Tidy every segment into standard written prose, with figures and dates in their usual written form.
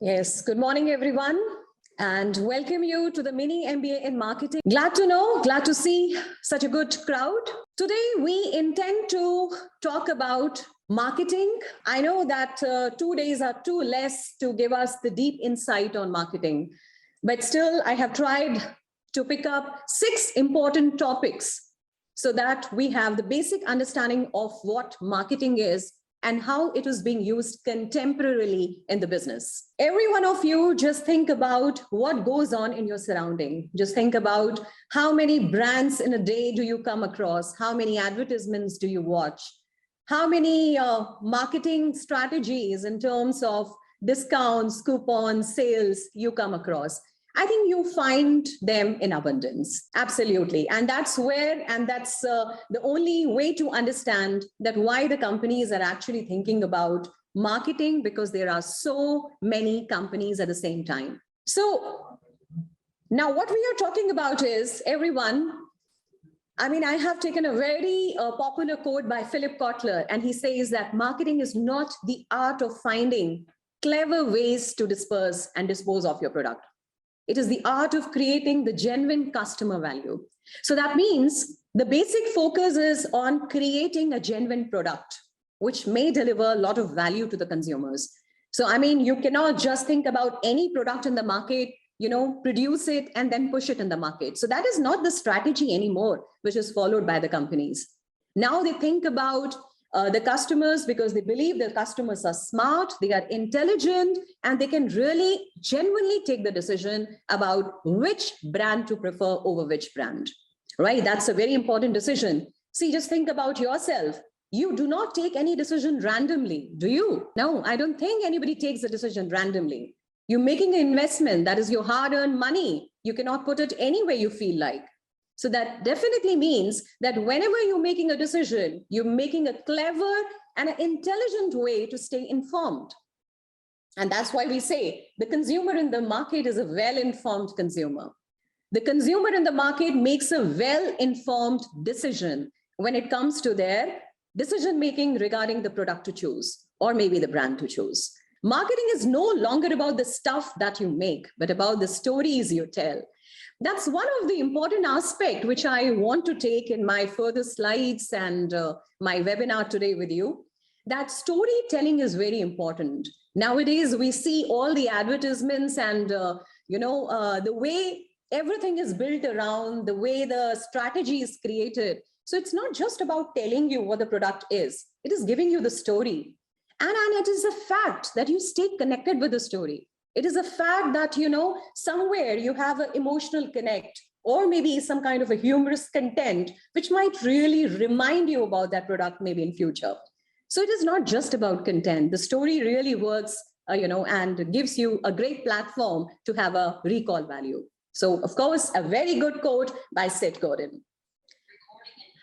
Yes, good morning, everyone, and welcome you to the Mini MBA in Marketing. Glad to see such a good crowd. Today, we intend to talk about marketing. I know that 2 days are too less to give us the deep insight on marketing, but still, I have tried to pick up 6 important topics so that we have the basic understanding of what marketing is and how it is being used contemporarily in the business. Every one of you just think about what goes on in your surrounding. Just think about how many brands in a day do you come across? How many advertisements do you watch? How many marketing strategies in terms of discounts, coupons, sales you come across? I think you find them in abundance. Absolutely. And that's the only way to understand that why the companies are actually thinking about marketing, because there are so many companies at the same time. So now what we are talking about is, everyone, I have taken a very popular quote by Philip Kotler, and he says that marketing is not the art of finding clever ways to disperse and dispose of your product. It is the art of creating the genuine customer value. So that means the basic focus is on creating a genuine product, which may deliver a lot of value to the consumers. So, you cannot just think about any product in the market, produce it and then push it in the market. So that is not the strategy anymore, which is followed by the companies. Now they think about the customers, because they believe the customers are smart, they are intelligent, and they can really genuinely take the decision about which brand to prefer over which brand, right? That's a very important decision. See, just think about yourself. You do not take any decision randomly, do you? No, I don't think anybody takes a decision randomly. You're making an investment, that is your hard-earned money. You cannot put it anywhere you feel like. So that definitely means that whenever you're making a decision, you're making a clever and an intelligent way to stay informed. And that's why we say the consumer in the market is a well-informed consumer. The consumer in the market makes a well-informed decision when it comes to their decision-making regarding the product to choose, or maybe the brand to choose. Marketing is no longer about the stuff that you make, but about the stories you tell. That's one of the important aspects which I want to take in my further slides and my webinar today with you. That storytelling is very important. Nowadays, we see all the advertisements and, the way everything is built around, the way the strategy is created. So it's not just about telling you what the product is. It is giving you the story. And it is a fact that you stay connected with the story. It is a fact that, somewhere you have an emotional connect, or maybe some kind of a humorous content, which might really remind you about that product maybe in future. So it is not just about content. The story really works, and gives you a great platform to have a recall value. So, of course, a very good quote by Seth Godin.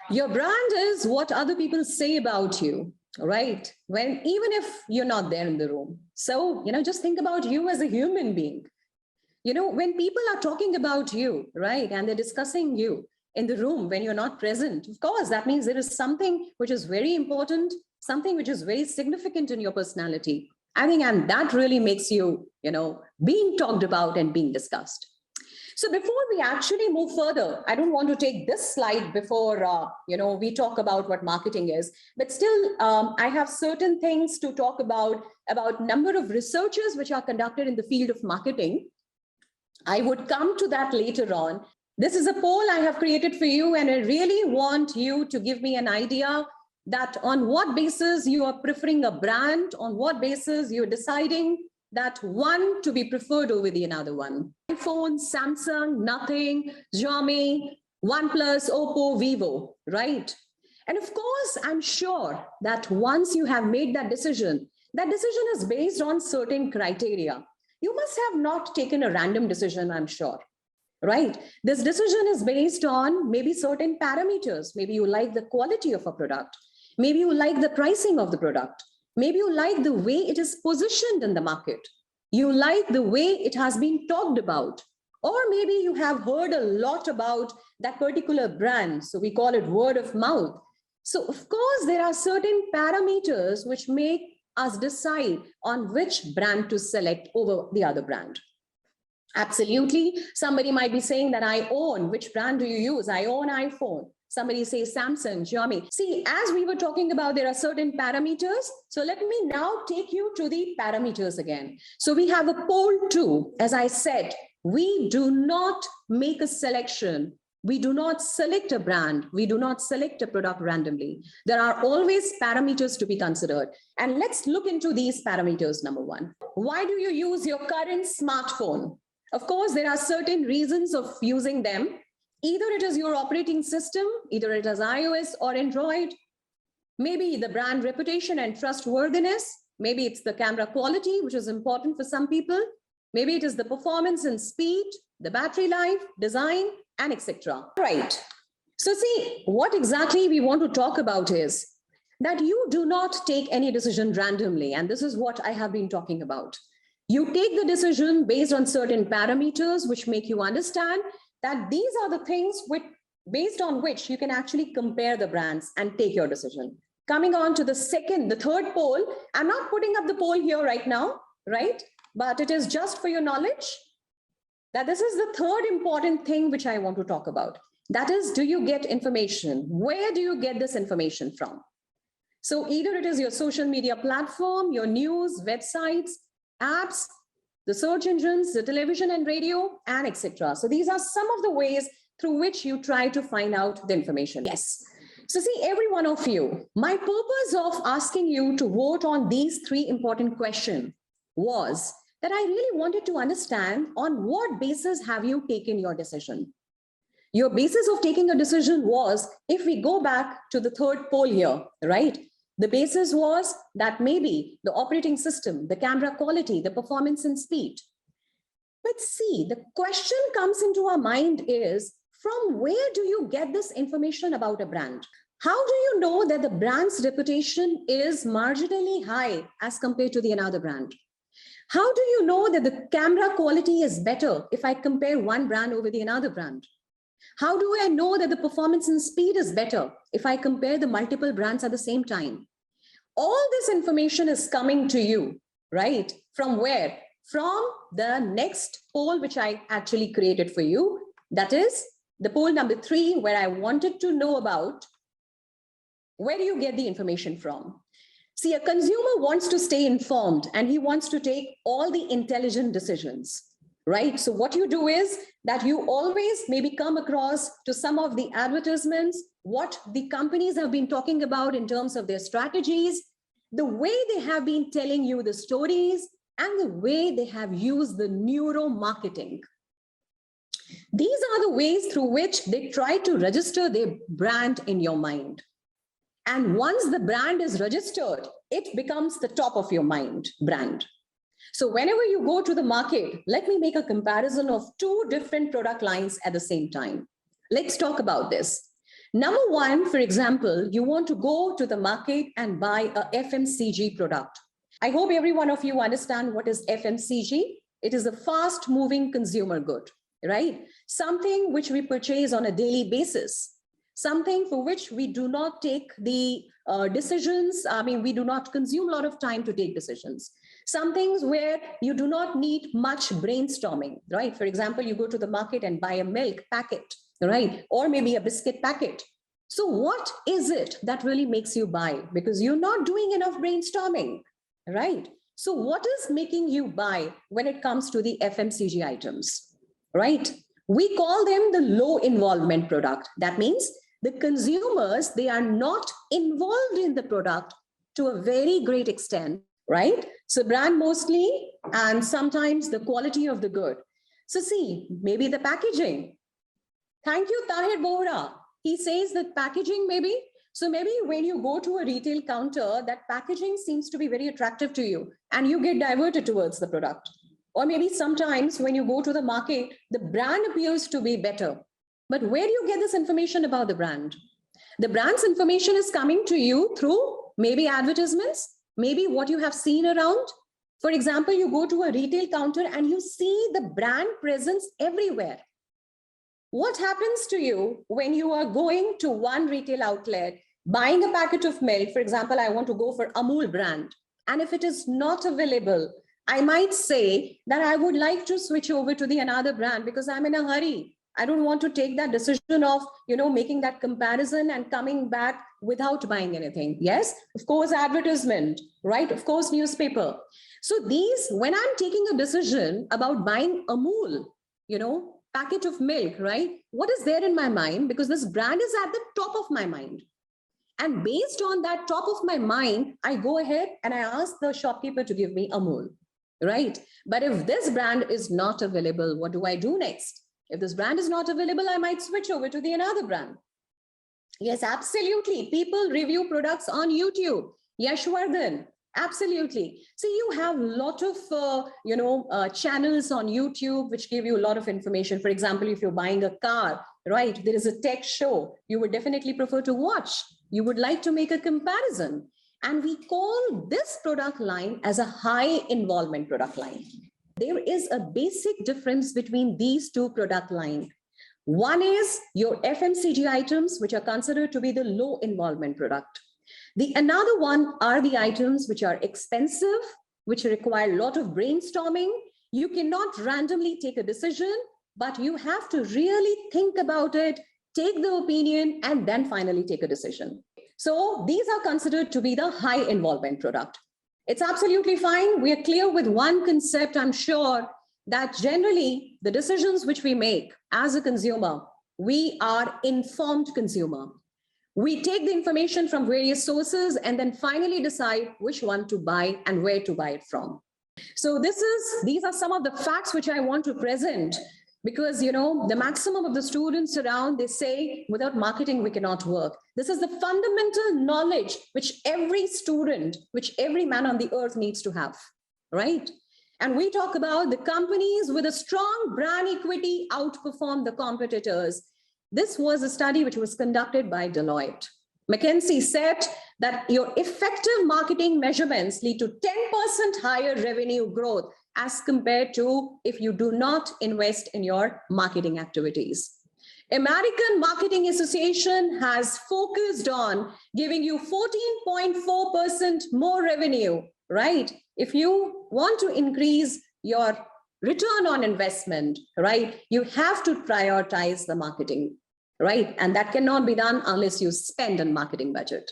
Your brand is what other people say about you. Right? Even if you're not there in the room. So, just think about you as a human being. When people are talking about you, right, and they're discussing you in the room when you're not present, of course, that means there is something which is very important, something which is very significant in your personality. I think, and that really makes you, being talked about and being discussed. So before we actually move further, I don't want to take this slide before, we talk about what marketing is, but still, I have certain things to talk about number of researches which are conducted in the field of marketing. I would come to that later on. This is a poll I have created for you, and I really want you to give me an idea that on what basis you are preferring a brand, on what basis you're deciding that one to be preferred over the another one. iPhone, Samsung, Nothing, Xiaomi, OnePlus, Oppo, Vivo, right? And of course, I'm sure that once you have made that decision is based on certain criteria. You must have not taken a random decision, I'm sure, right? This decision is based on maybe certain parameters. Maybe you like the quality of a product. Maybe you like the pricing of the product. Maybe you like the way it is positioned in the market. You like the way it has been talked about. Or maybe you have heard a lot about that particular brand. So we call it word of mouth. So of course, there are certain parameters which make us decide on which brand to select over the other brand. Absolutely. Somebody might be saying that I own, which brand do you use? I own iPhone. Somebody says Samsung, Xiaomi. See, as we were talking about, there are certain parameters. So let me now take you to the parameters again. So we have a poll too. As I said, we do not make a selection. We do not select a brand. We do not select a product randomly. There are always parameters to be considered. And let's look into these parameters. Number one, why do you use your current smartphone? Of course, there are certain reasons of using them. Either it is your operating system, either it is iOS or Android. Maybe the brand reputation and trustworthiness. Maybe it's the camera quality, which is important for some people. Maybe it is the performance and speed, the battery life, design, and etc. Right. So see, what exactly we want to talk about is that you do not take any decision randomly. And this is what I have been talking about. You take the decision based on certain parameters, which make you understand that these are the things based on which you can actually compare the brands and take your decision. Coming on to the third poll, I'm not putting up the poll here right now, right? But it is just for your knowledge that this is the third important thing which I want to talk about. That is, do you get information? Where do you get this information from? So either it is your social media platform, your news, websites, apps, the search engines, the television and radio, and etc. So these are some of the ways through which you try to find out the information. Yes. So see, every one of you, my purpose of asking you to vote on these three important questions was that I really wanted to understand on what basis have you taken your decision. Your basis of taking a decision was, if we go back to the third poll here, right? The basis was that maybe the operating system, the camera quality, the performance and speed. But see, the question comes into our mind is, from where do you get this information about a brand? How do you know that the brand's reputation is marginally high as compared to the another brand? How do you know that the camera quality is better if I compare one brand over the another brand? How do I know that the performance and speed is better if I compare the multiple brands at the same time? All this information is coming to you, right? From where? From the next poll, which I actually created for you. That is the poll number 3, where I wanted to know about where do you get the information from? See, a consumer wants to stay informed and he wants to take all the intelligent decisions, right? So what you do is that you always maybe come across to some of the advertisements, what the companies have been talking about in terms of their strategies, the way they have been telling you the stories, and the way they have used the neuromarketing. These are the ways through which they try to register their brand in your mind. And once the brand is registered, it becomes the top of your mind brand. So whenever you go to the market, let me make a comparison of 2 different product lines at the same time. Let's talk about this. Number 1, for example, you want to go to the market and buy a FMCG product. I hope every one of you understand what is FMCG. It is a fast moving consumer good, right? Something which we purchase on a daily basis. Something for which we do not take the decisions. I mean, we do not consume a lot of time to take decisions. Some things where you do not need much brainstorming, right? For example, you go to the market and buy a milk packet, right? Or maybe a biscuit packet. So what is it that really makes you buy? Because you're not doing enough brainstorming, right? So what is making you buy when it comes to the FMCG items, right? We call them the low involvement product. That means the consumers, they are not involved in the product to a very great extent, right? So brand mostly, and sometimes the quality of the good. So see, maybe the packaging. Thank you, Tahir Bohra. He says that packaging maybe. So maybe when you go to a retail counter, that packaging seems to be very attractive to you and you get diverted towards the product. Or maybe sometimes when you go to the market, the brand appears to be better. But where do you get this information about the brand? The brand's information is coming to you through maybe advertisements, maybe what you have seen around. For example, you go to a retail counter and you see the brand presence everywhere. What happens to you when you are going to one retail outlet, buying a packet of milk? For example, I want to go for Amul brand. And if it is not available, I might say that I would like to switch over to the another brand because I'm in a hurry. I don't want to take that decision of, making that comparison and coming back without buying anything. Yes, of course, advertisement, right? Of course, newspaper. So these, when I'm taking a decision about buying Amul, packet of milk, right? What is there in my mind? Because this brand is at the top of my mind. And based on that top of my mind, I go ahead and I ask the shopkeeper to give me Amul, right? But if this brand is not available, what do I do next? If this brand is not available, I might switch over to the another brand. Yes, absolutely. People review products on YouTube. Yashwardhan, absolutely. See, you have a lot of, channels on YouTube, which give you a lot of information. For example, if you're buying a car, right, there is a tech show, you would definitely prefer to watch. You would like to make a comparison. And we call this product line as a high involvement product line. There is a basic difference between these two product lines. One is your FMCG items, which are considered to be the low involvement product. The another one are the items which are expensive, which require a lot of brainstorming. You cannot randomly take a decision, but you have to really think about it, take the opinion, and then finally take a decision. So these are considered to be the high involvement product. It's absolutely fine. We are clear with one concept, I'm sure, that generally the decisions which we make as a consumer, we are informed consumer. We take the information from various sources and then finally decide which one to buy and where to buy it from. So these are some of the facts which I want to present, because the maximum of the students around, they say without marketing we cannot work. This is the fundamental knowledge which every student, which every man on the earth needs to have, right? And we talk about the companies with a strong brand equity outperform the competitors. This was a study which was conducted by Deloitte. McKinsey said that your effective marketing measurements lead to 10% higher revenue growth as compared to if you do not invest in your marketing activities. American Marketing Association has focused on giving you 14.4% more revenue, right? If you want to increase your return on investment, right, you have to prioritize the marketing, right? And that cannot be done unless you spend on marketing budget.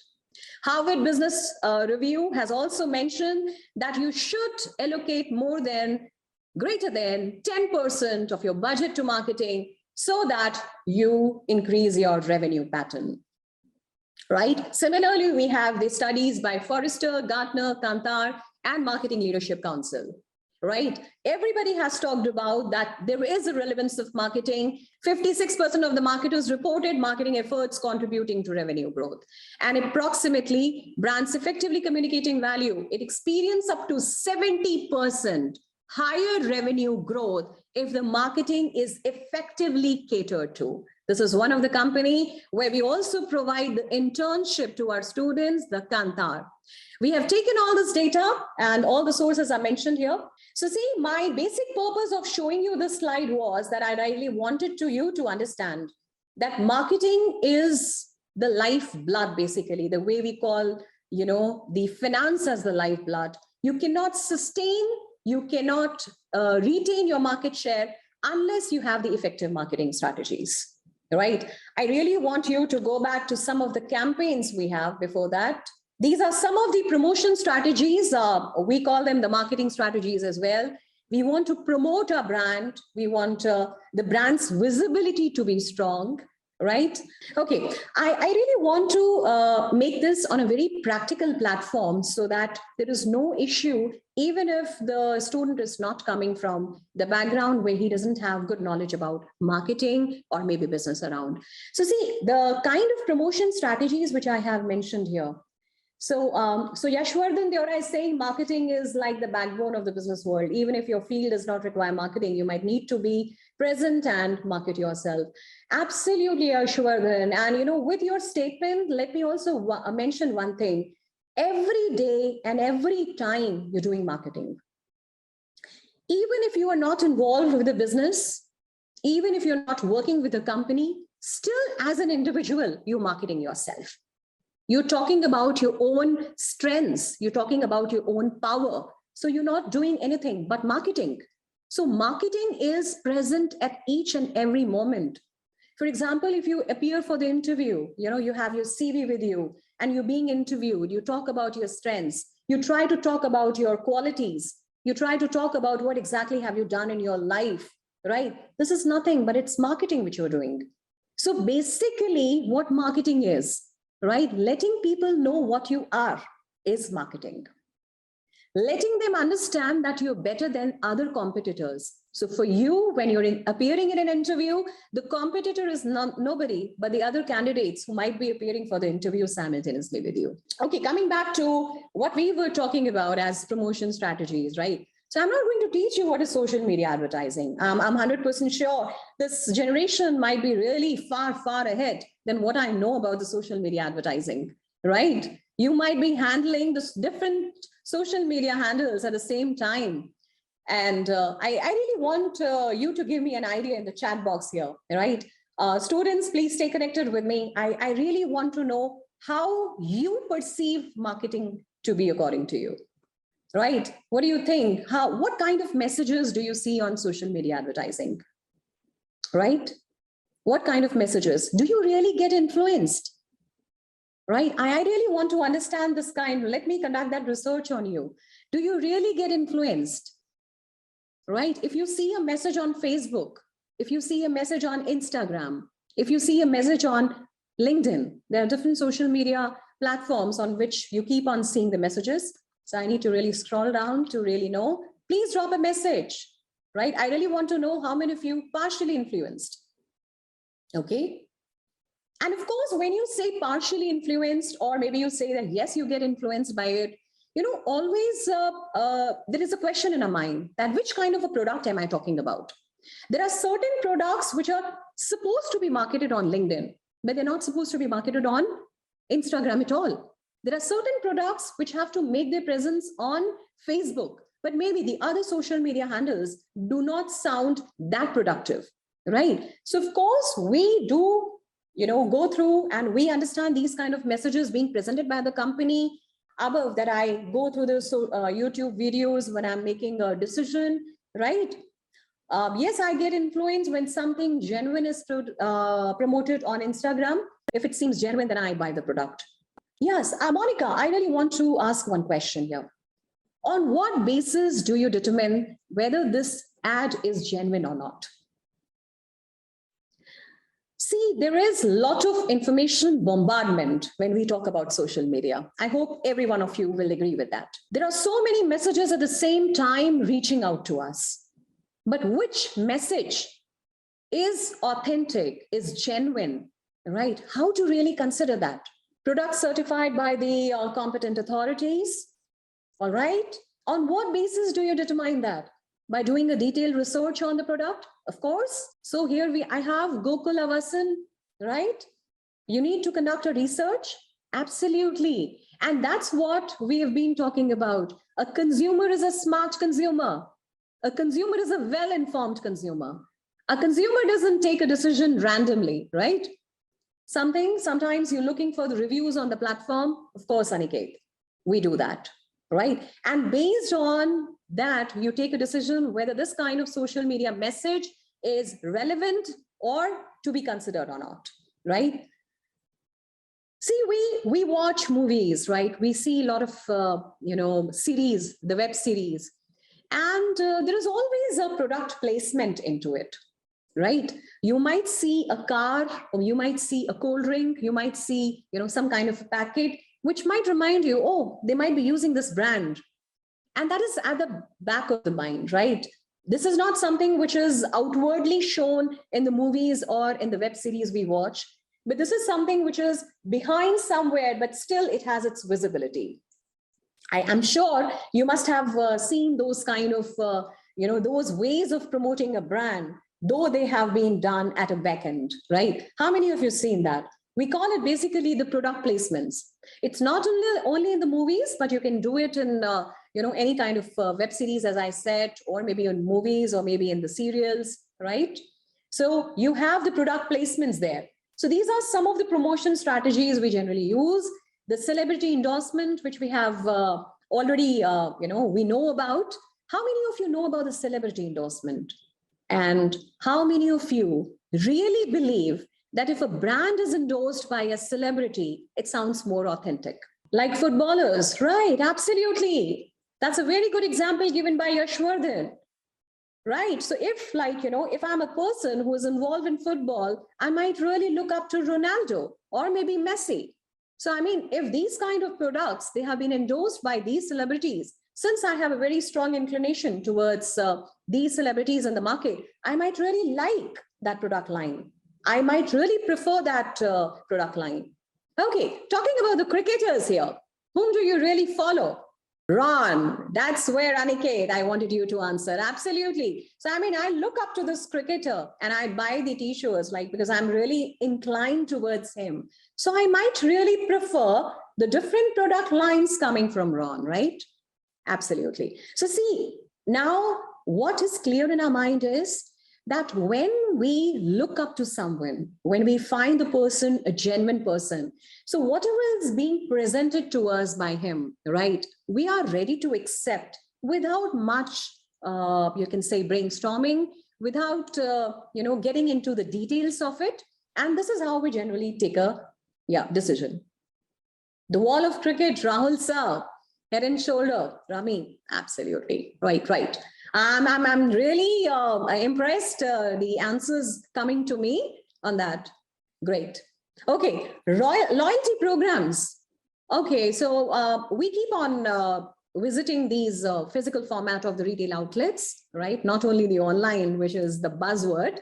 Harvard Business Review has also mentioned that you should allocate greater than 10% of your budget to marketing so that you increase your revenue pattern, right? Similarly, we have the studies by Forrester, Gartner, Kantar, and Marketing Leadership Council, right? Everybody has talked about that there is a relevance of marketing. 56% of the marketers reported marketing efforts contributing to revenue growth. And approximately brands effectively communicating value, it experiences up to 70% higher revenue growth if the marketing is effectively catered to. This is one of the company where we also provide the internship to our students, the Kantar. We have taken all this data and all the sources are mentioned here. So see, my basic purpose of showing you this slide was that I really wanted you to understand that marketing is the lifeblood, basically, the way we call, the finance as the lifeblood. You cannot sustain, you cannot retain your market share unless you have the effective marketing strategies, right? I really want you to go back to some of the campaigns we have before that. These are some of the promotion strategies. We call them the marketing strategies as well. We want to promote our brand. We want the brand's visibility to be strong, right? Okay, I really want to make this on a very practical platform so that there is no issue, even if the student is not coming from the background where he doesn't have good knowledge about marketing or maybe business around. So see, the kind of promotion strategies which I have mentioned here. So Yashwardhan Deora is saying marketing is like the backbone of the business world. Even if your field does not require marketing, you might need to be present and market yourself. Absolutely, Yashwardhan. And with your statement, let me also mention one thing. Every day and every time you're doing marketing, even if you are not involved with the business, even if you're not working with a company, still as an individual, you're marketing yourself. You're talking about your own strengths. You're talking about your own power. So you're not doing anything but marketing. So marketing is present at each and every moment. For example, if you appear for the interview, you have your CV with you and you're being interviewed, you talk about your strengths, you try to talk about your qualities, you try to talk about what exactly have you done in your life, right? This is nothing, but it's marketing which you're doing. So basically what marketing is, right? Letting people know what you are is marketing. Letting them understand that you're better than other competitors. So for you, when you're appearing in an interview, the competitor is nobody, but the other candidates who might be appearing for the interview simultaneously with you. Okay, coming back to what we were talking about as promotion strategies, right? So I'm not going to teach you what is social media advertising. I'm 100% sure this generation might be really far, far ahead than what I know about the social media advertising, right? You might be handling this different social media handles at the same time. And I really want you to give me an idea in the chat box here, right? Students, please stay connected with me. I really want to know how you perceive marketing to be according to you, right? What do you think? What kind of messages do you see on social media advertising, right? What kind of messages? Do you really get influenced? Right? I really want to understand this kind. Let me conduct that research on you. Do you really get influenced? Right? If you see a message on Facebook, if you see a message on Instagram, if you see a message on LinkedIn, there are different social media platforms on which you keep on seeing the messages. So I need to really scroll down to really know. Please drop a message, right? I really want to know how many of you partially influenced. Okay. And of course, when you say partially influenced, or maybe you say that, yes, you get influenced by it, always there is a question in our mind that which kind of a product am I talking about? There are certain products which are supposed to be marketed on LinkedIn, but they're not supposed to be marketed on Instagram at all. There are certain products which have to make their presence on Facebook, but maybe the other social media handles do not sound that productive, right? So of course, we do go through and we understand these kind of messages being presented by the company. Above that, I go through the YouTube videos when I'm making a decision, right? Yes, I get influenced when something genuine is promoted on Instagram. If it seems genuine, then I buy the product. Yes, Monica, I really want to ask one question here. On what basis do you determine whether this ad is genuine or not? See, there is a lot of information bombardment when we talk about social media. I hope every one of you will agree with that. There are so many messages at the same time reaching out to us. But which message is authentic, is genuine, right? How to really consider that? Product certified by the competent authorities, all right? On what basis do you determine that? By doing a detailed research on the product, of course. So here I have Gokul Avasan, right? You need to conduct a research, absolutely. And that's what we have been talking about. A consumer is a smart consumer. A consumer is a well-informed consumer. A consumer doesn't take a decision randomly, right? Sometimes you're looking for the reviews on the platform. Of course, Aniket, we do that, right? And based on that, you take a decision whether this kind of social media message is relevant or to be considered or not, right? See, we watch movies, right? We see a lot of, series, the web series, and there is always a product placement into it, right? You might see a car, or you might see a cold drink, you might see, some kind of a packet, which might remind you, oh, they might be using this brand. And that is at the back of the mind, right? This is not something which is outwardly shown in the movies or in the web series we watch, but this is something which is behind somewhere, but still it has its visibility. I am sure you must have seen those kind of, those ways of promoting a brand, though they have been done at a back end, right? How many of you seen that? We call it basically the product placements. It's not only in the movies, but you can do it in any kind of web series, as I said, or maybe in movies, or maybe in the serials, right? So you have the product placements there. So these are some of the promotion strategies we generally use. the celebrity endorsement, which we have already, we know about. How many of you know about the celebrity endorsement? And how many of you really believe that if a brand is endorsed by a celebrity, it sounds more authentic? Like footballers, right? Absolutely. That's a very good example given by Yashwardhan. Right. So if if I'm a person who is involved in football, I might really look up to Ronaldo or maybe Messi. So, I mean, if these kind of products, they have been endorsed by these celebrities, since I have a very strong inclination towards these celebrities in the market, I might really like that product line. I might really prefer that product line. Okay, talking about the cricketers here, whom do you really follow? Ron, that's where, Aniket, I wanted you to answer. Absolutely. So, I mean, I look up to this cricketer and I buy the t-shirts, because I'm really inclined towards him. So I might really prefer the different product lines coming from Ron, right? Absolutely. So see, now what is clear in our mind is that when we look up to someone, when we find the person a genuine person, so whatever is being presented to us by him, right, we are ready to accept without much, you can say, brainstorming, without, getting into the details of it. And this is how we generally take a decision. The wall of cricket, Rahul sir, head and shoulder, Rami, absolutely, right. I'm really impressed, the answers coming to me on that. Great. Okay, loyalty programs. Okay, so we keep on visiting these physical format of the retail outlets, right? Not only the online, which is the buzzword.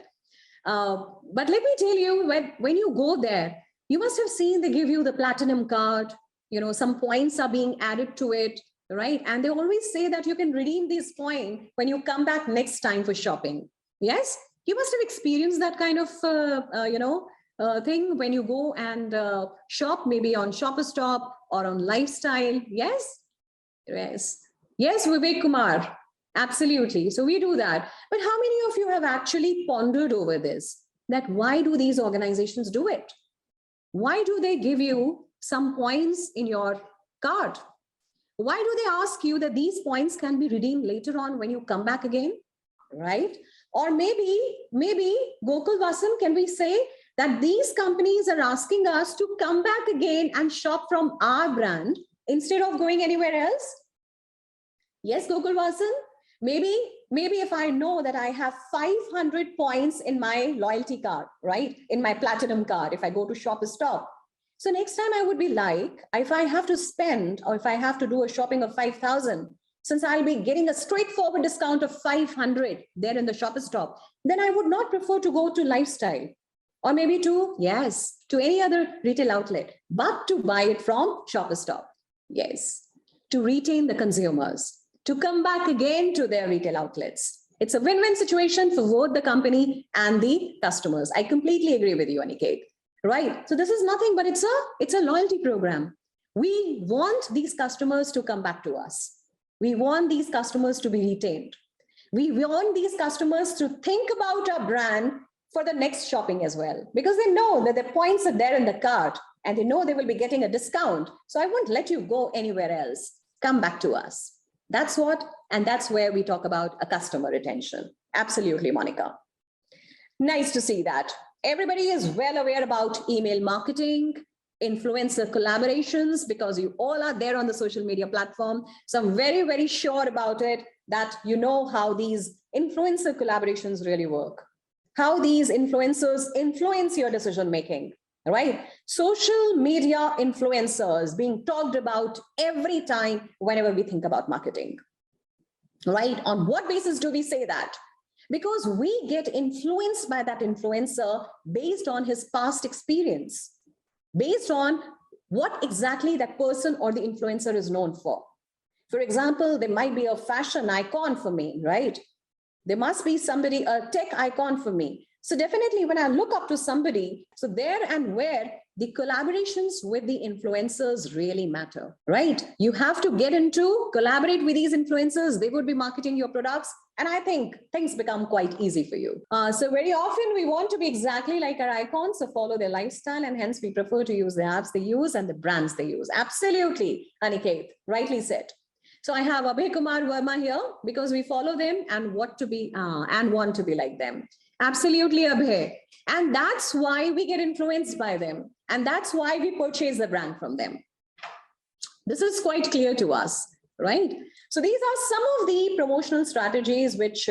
But let me tell you, when you go there, you must have seen they give you the platinum card, some points are being added to it, right? And they always say that you can redeem these points when you come back next time for shopping. Yes, you must have experienced that kind of, thing when you go and shop, maybe on Shopper Stop or on Lifestyle. Yes, Vivek Kumar, absolutely. So we do that. But how many of you have actually pondered over this? That why do these organizations do it? Why do they give you some points in your card? Why do they ask you that these points can be redeemed later on when you come back again, right? Or maybe Gokul Vasan, can we say that these companies are asking us to come back again and shop from our brand instead of going anywhere else? Yes, Gokul Vasan, maybe if I know that I have 500 points in my loyalty card, right? In my platinum card, if I go to Shopper Stop. So next time I would be like, if I have to spend or if I have to do a shopping of 5,000, since I'll be getting a straightforward discount of 500 there in the Shopper Stop, then I would not prefer to go to Lifestyle or maybe to any other retail outlet, but to buy it from Shopper Stop. Yes, to retain the consumers, to come back again to their retail outlets. It's a win-win situation for both the company and the customers. I completely agree with you, Aniket. Right. So this is nothing but it's a loyalty program. We want these customers to come back to us. We want these customers to be retained. We want these customers to think about our brand for the next shopping as well, because they know that the points are there in the cart and they know they will be getting a discount. So I won't let you go anywhere else. Come back to us. That's where we talk about a customer retention. Absolutely, Monica. Nice to see that. Everybody is well aware about email marketing, influencer collaborations, because you all are there on the social media platform. So I'm very, very sure about it, that you know how these influencer collaborations really work, how these influencers influence your decision-making, right? Social media influencers being talked about every time whenever we think about marketing, right? On what basis do we say that? Because we get influenced by that influencer based on his past experience, based on what exactly that person or the influencer is known for. For example, there might be a fashion icon for me, right? There must be somebody, a tech icon for me. So definitely when I look up to somebody, so there and where the collaborations with the influencers really matter, right? You have to get into collaborate with these influencers. They would be marketing your products. And I think things become quite easy for you. So very often we want to be exactly like our icons, so follow their lifestyle, and hence we prefer to use the apps they use and the brands they use. Absolutely, Aniket, rightly said. So I have Abhay Kumar Verma here because we follow them and want to be like them. Absolutely, Abhay. And that's why we get influenced by them. And that's why we purchase the brand from them. This is quite clear to us, right? So these are some of the promotional strategies which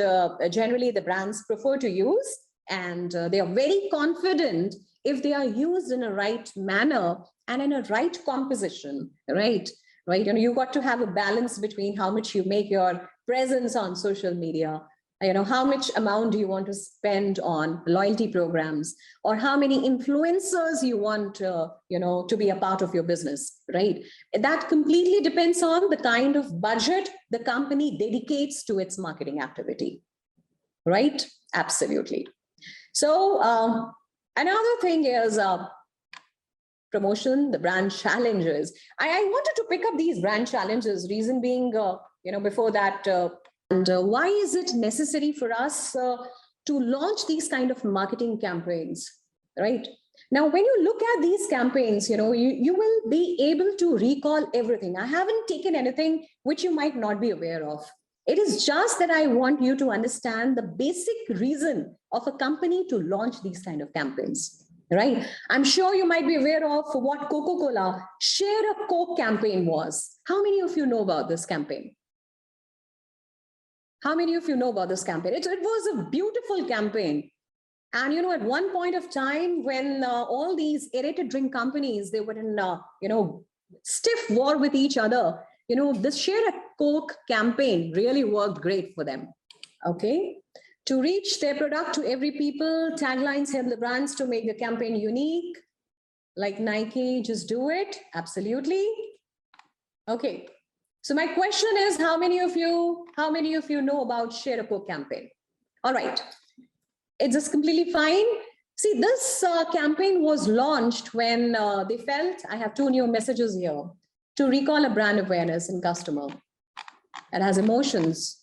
generally the brands prefer to use. And they are very confident if they are used in a right manner and in a right composition, right? Right? You know, you got to have a balance between how much you make your presence on social media, you know, how much amount do you want to spend on loyalty programs, or how many influencers you want, you know, to be a part of your business, right? That completely depends on the kind of budget the company dedicates to its marketing activity, right? Absolutely. So another thing is promotion, the brand challenges. I wanted to pick up these brand challenges, reason being, you know, before that, why is it necessary for us to launch these kind of marketing campaigns, right? Now, when you look at these campaigns, you know, you will be able to recall everything. I haven't taken anything which you might not be aware of. It is just that I want you to understand the basic reason of a company to launch these kind of campaigns. Right? I'm sure you might be aware of what Coca-Cola Share a Coke campaign was. How many of you know about this campaign? How many of you know about this campaign? It was a beautiful campaign. And, you know, at one point of time when all these aerated drink companies, they were in, you know, stiff war with each other, you know, this Share a Coke campaign really worked great for them. Okay. To reach their product to every people, taglines help the brands to make the campaign unique. Like Nike, just do it. Absolutely. Okay. So my question is, how many of you know about Share a Coke campaign? All right. It's just completely fine. See, this campaign was launched when they felt, I have two new messages here, to recall a brand awareness in customer. It has emotions.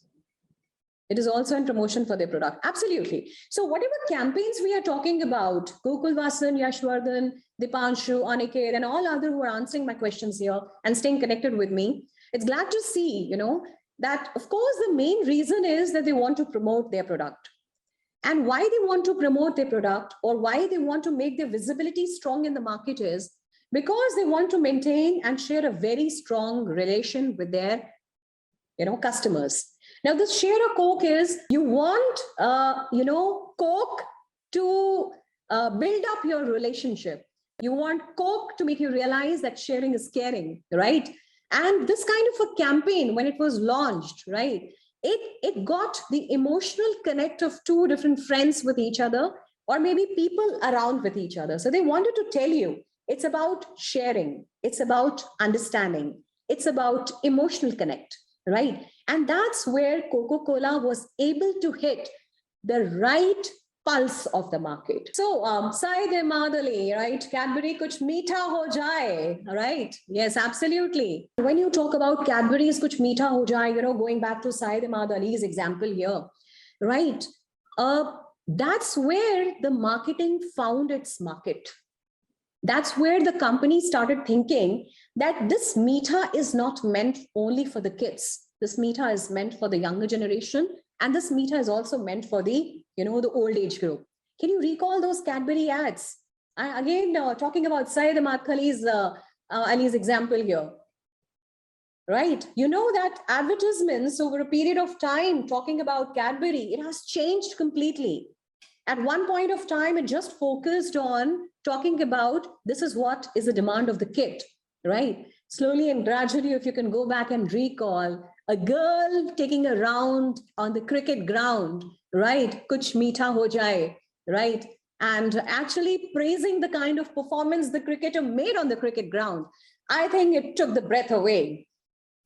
It is also in promotion for their product. Absolutely. So whatever campaigns we are talking about, Gokul Vasan, Yashwardhan, Dipanshu, Aniket, and all other who are answering my questions here and staying connected with me, it's glad to see, you know, that of course the main reason is that they want to promote their product. And why they want to promote their product or why they want to make their visibility strong in the market is because they want to maintain and share a very strong relation with their, you know, customers. Now, this Share a Coke is you want, you know, Coke to build up your relationship. You want Coke to make you realize that sharing is caring, right? And this kind of a campaign, when it was launched, right, it got the emotional connect of two different friends with each other, or maybe people around with each other. So they wanted to tell you it's about sharing, it's about understanding, it's about emotional connect, right? And that's where Coca-Cola was able to hit the right pulse of the market. So, Said Madali, right? Cadbury kuch meetha ho jaye, right? Yes, absolutely. When you talk about Cadbury's kuch meetha ho jaye, you know, going back to Said Madali's example here, right? That's where the marketing found its market. That's where the company started thinking that this meetha is not meant only for the kids. This meetha is meant for the younger generation. And this meetha is also meant for the, you know, the old age group. Can you recall those Cadbury ads? Again, talking about Syed Ahmad Ali's example here. Right? You know that advertisements over a period of time talking about Cadbury, it has changed completely. At one point of time, it just focused on talking about this is what is the demand of the kid, right? Slowly and gradually, if you can go back and recall, a girl taking a round on the cricket ground, right? Kuch meetha ho jaye, right? And actually praising the kind of performance the cricketer made on the cricket ground. I think it took the breath away.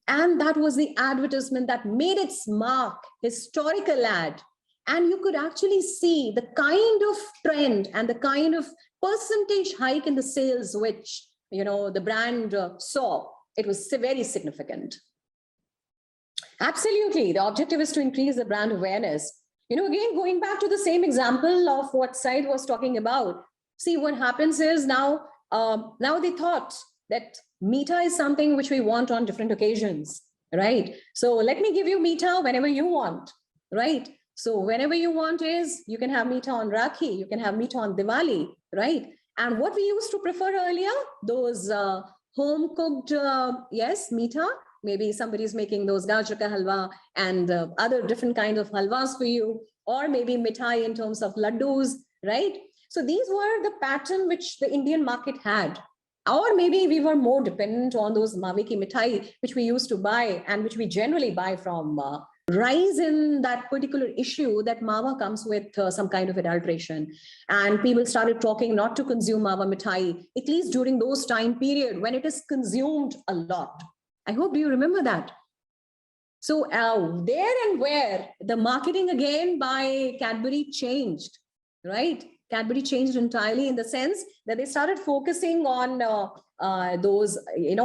And that was the advertisement that made its mark, historical ad. And you could actually see the kind of trend and the kind of percentage hike in the sales, which, the brand saw, it was very significant. Absolutely. The objective is to increase the brand awareness. Again, going back to the same example of what Said was talking about. See, what happens is now they thought that Mita is something which we want on different occasions, right? So let me give you Mita whenever you want, right? So whenever you want is, you can have Mita on Rakhi, you can have Mita on Diwali, right? And what we used to prefer earlier, those home cooked, yes, Mita. Maybe somebody's making those gajar ka halwa and other different kinds of halwas for you, or maybe mithai in terms of laddus, right? So these were the pattern which the Indian market had. Or maybe we were more dependent on those mawe ki mithai, which we used to buy and which we generally buy from rise in that particular issue that mawa comes with some kind of adulteration. And people started talking not to consume mawa mithai, at least during those time period when it is consumed a lot. I hope you remember that. So there and where the marketing again by Cadbury changed, right? Cadbury changed entirely in the sense that they started focusing on those,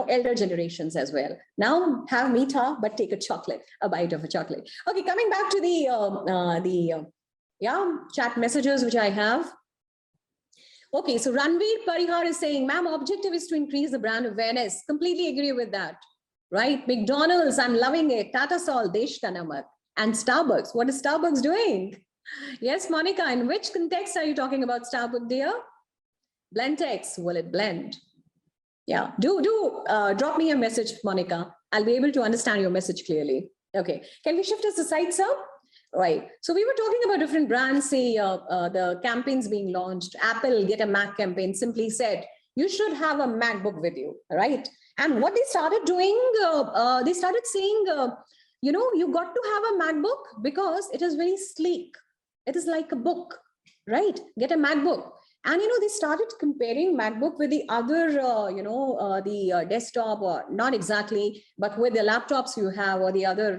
elder generations as well. Now have Mita, but take a bite of a chocolate. Okay, coming back to the chat messages which I have. Okay, so Ranveer Parihar is saying, ma'am, objective is to increase the brand awareness. Completely agree with that. Right? McDonald's, I'm loving it. Tata Salt, Desh Ka Namak. And Starbucks, what is Starbucks doing? Yes, Monica, in which context are you talking about Starbucks, dear? Blendtex, will it blend? Yeah, do drop me a message, Monica. I'll be able to understand your message clearly. Okay, can we shift us aside, sir? Right, so we were talking about different brands, say the campaigns being launched. Apple Get a Mac campaign simply said, you should have a MacBook with you, right? And what they started doing, they started saying, you got to have a MacBook because it is very sleek. It is like a book, right? Get a MacBook. And, they started comparing MacBook with the other, the desktop, or not exactly, but with the laptops you have or the other,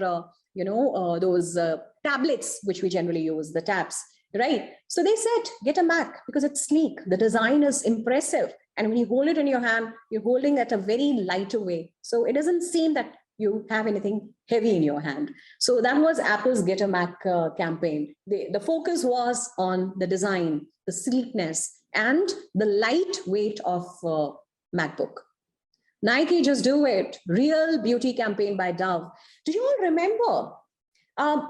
those tablets, which we generally use, the tabs, right? So they said, get a Mac because it's sleek. The design is impressive. And when you hold it in your hand, you're holding it a very lighter way. So it doesn't seem that you have anything heavy in your hand. So that was Apple's Get a Mac campaign. The focus was on the design, the sleekness, and the lightweight of MacBook. Nike, just do it. Real beauty campaign by Dove. Do you all remember?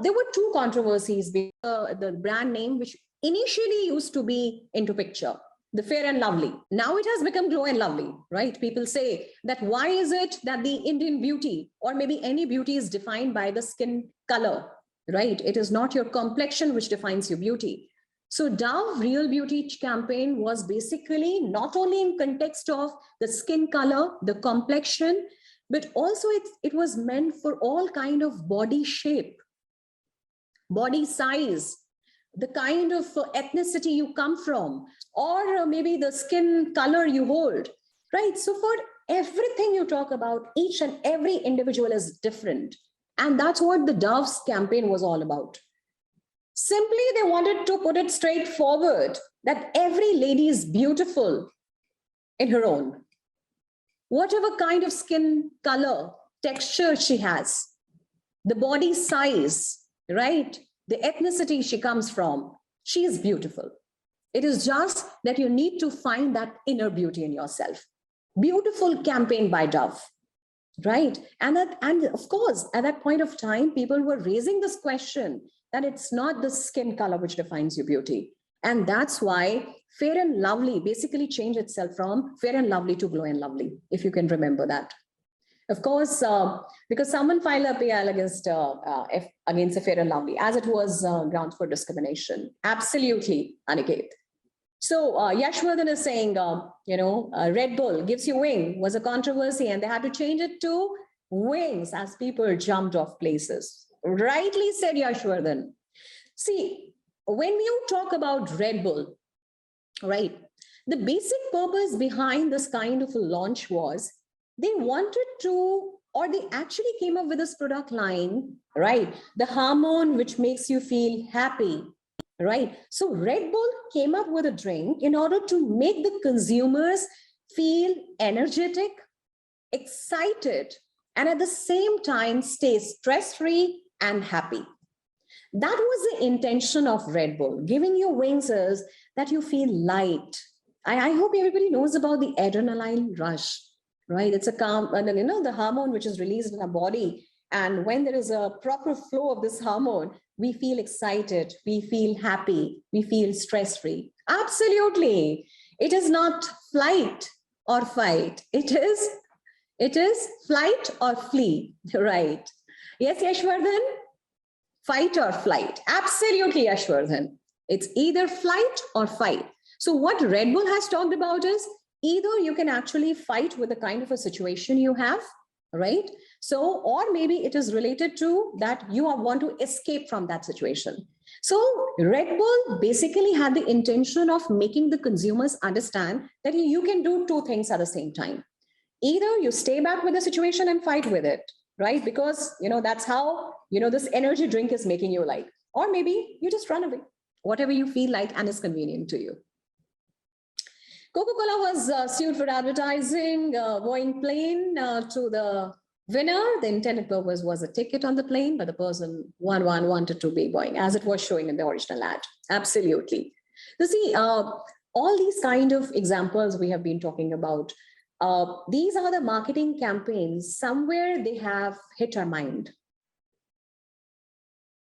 There were two controversies with the brand name, which initially used to be into picture. The Fair and Lovely. Now it has become Glow and Lovely, right? People say that why is it that the Indian beauty or maybe any beauty is defined by the skin color, right? It is not your complexion which defines your beauty. So Dove Real Beauty campaign was basically not only in context of the skin color, the complexion, but also it was meant for all kind of body shape, body size, the kind of ethnicity you come from, or maybe the skin color you hold, right? So for everything you talk about, each and every individual is different. And that's what the Dove's campaign was all about. Simply, they wanted to put it straightforward that every lady is beautiful in her own. Whatever kind of skin color, texture she has, the body size, right? The ethnicity she comes from, she is beautiful. It is just that you need to find that inner beauty in yourself. Beautiful campaign by Dove, right? And of course, at that point of time, people were raising this question that it's not the skin color which defines your beauty. And that's why Fair and Lovely basically changed itself from Fair and Lovely to Glow and Lovely, if you can remember that. Of course, because someone filed a PIL against a Fair and Lovely, as it was grounds for discrimination. Absolutely, Aniket. So Yashwardhan is saying, Red Bull gives you wing was a controversy, and they had to change it to wings as people jumped off places. Rightly said, Yashwardhan. See, when you talk about Red Bull, right, the basic purpose behind this kind of a launch was they wanted to, or they actually came up with this product line, right? The hormone which makes you feel happy, right? So Red Bull came up with a drink in order to make the consumers feel energetic, excited, and at the same time stay stress-free and happy. That was the intention of Red Bull. Giving you wings is that you feel light. I hope everybody knows about the adrenaline rush, right? It's a calm, the hormone which is released in our body. And when there is a proper flow of this hormone, we feel excited, we feel happy, we feel stress-free. Absolutely. It is not flight or fight. It is flight or flee, right? Yes, Yashwardhan? Fight or flight. Absolutely, Yashwardhan. It's either flight or fight. So what Red Bull has talked about is either you can actually fight with the kind of a situation you have, right? So, or maybe it is related to that you want to escape from that situation. So Red Bull basically had the intention of making the consumers understand that you can do two things at the same time. Either you stay back with the situation and fight with it, right? Because, that's how, this energy drink is making you like, or maybe you just run away, whatever you feel like and is convenient to you. Coca-Cola was sued for advertising Boeing plane to the winner. The intended purpose was a ticket on the plane, but the person wanted to be Boeing, as it was showing in the original ad. Absolutely. You see, all these kind of examples we have been talking about, these are the marketing campaigns. Somewhere they have hit our mind.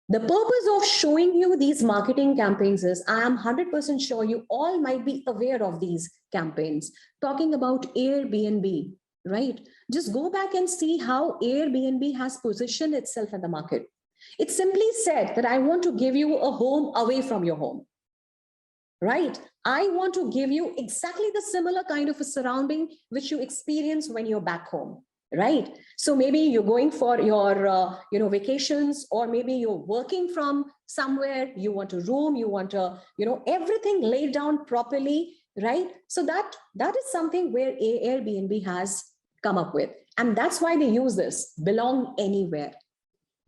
The purpose of showing you these marketing campaigns is, I am 100% sure you all might be aware of these campaigns. Talking about Airbnb, right? Just go back and see how Airbnb has positioned itself in the market. It simply said that I want to give you a home away from your home, right? I want to give you exactly the similar kind of a surrounding which you experience when you're back home. Right. So maybe you're going for your, vacations, or maybe you're working from somewhere, you want a room, you want a, everything laid down properly, right? So that is something where Airbnb has come up with. And that's why they use this, belong anywhere.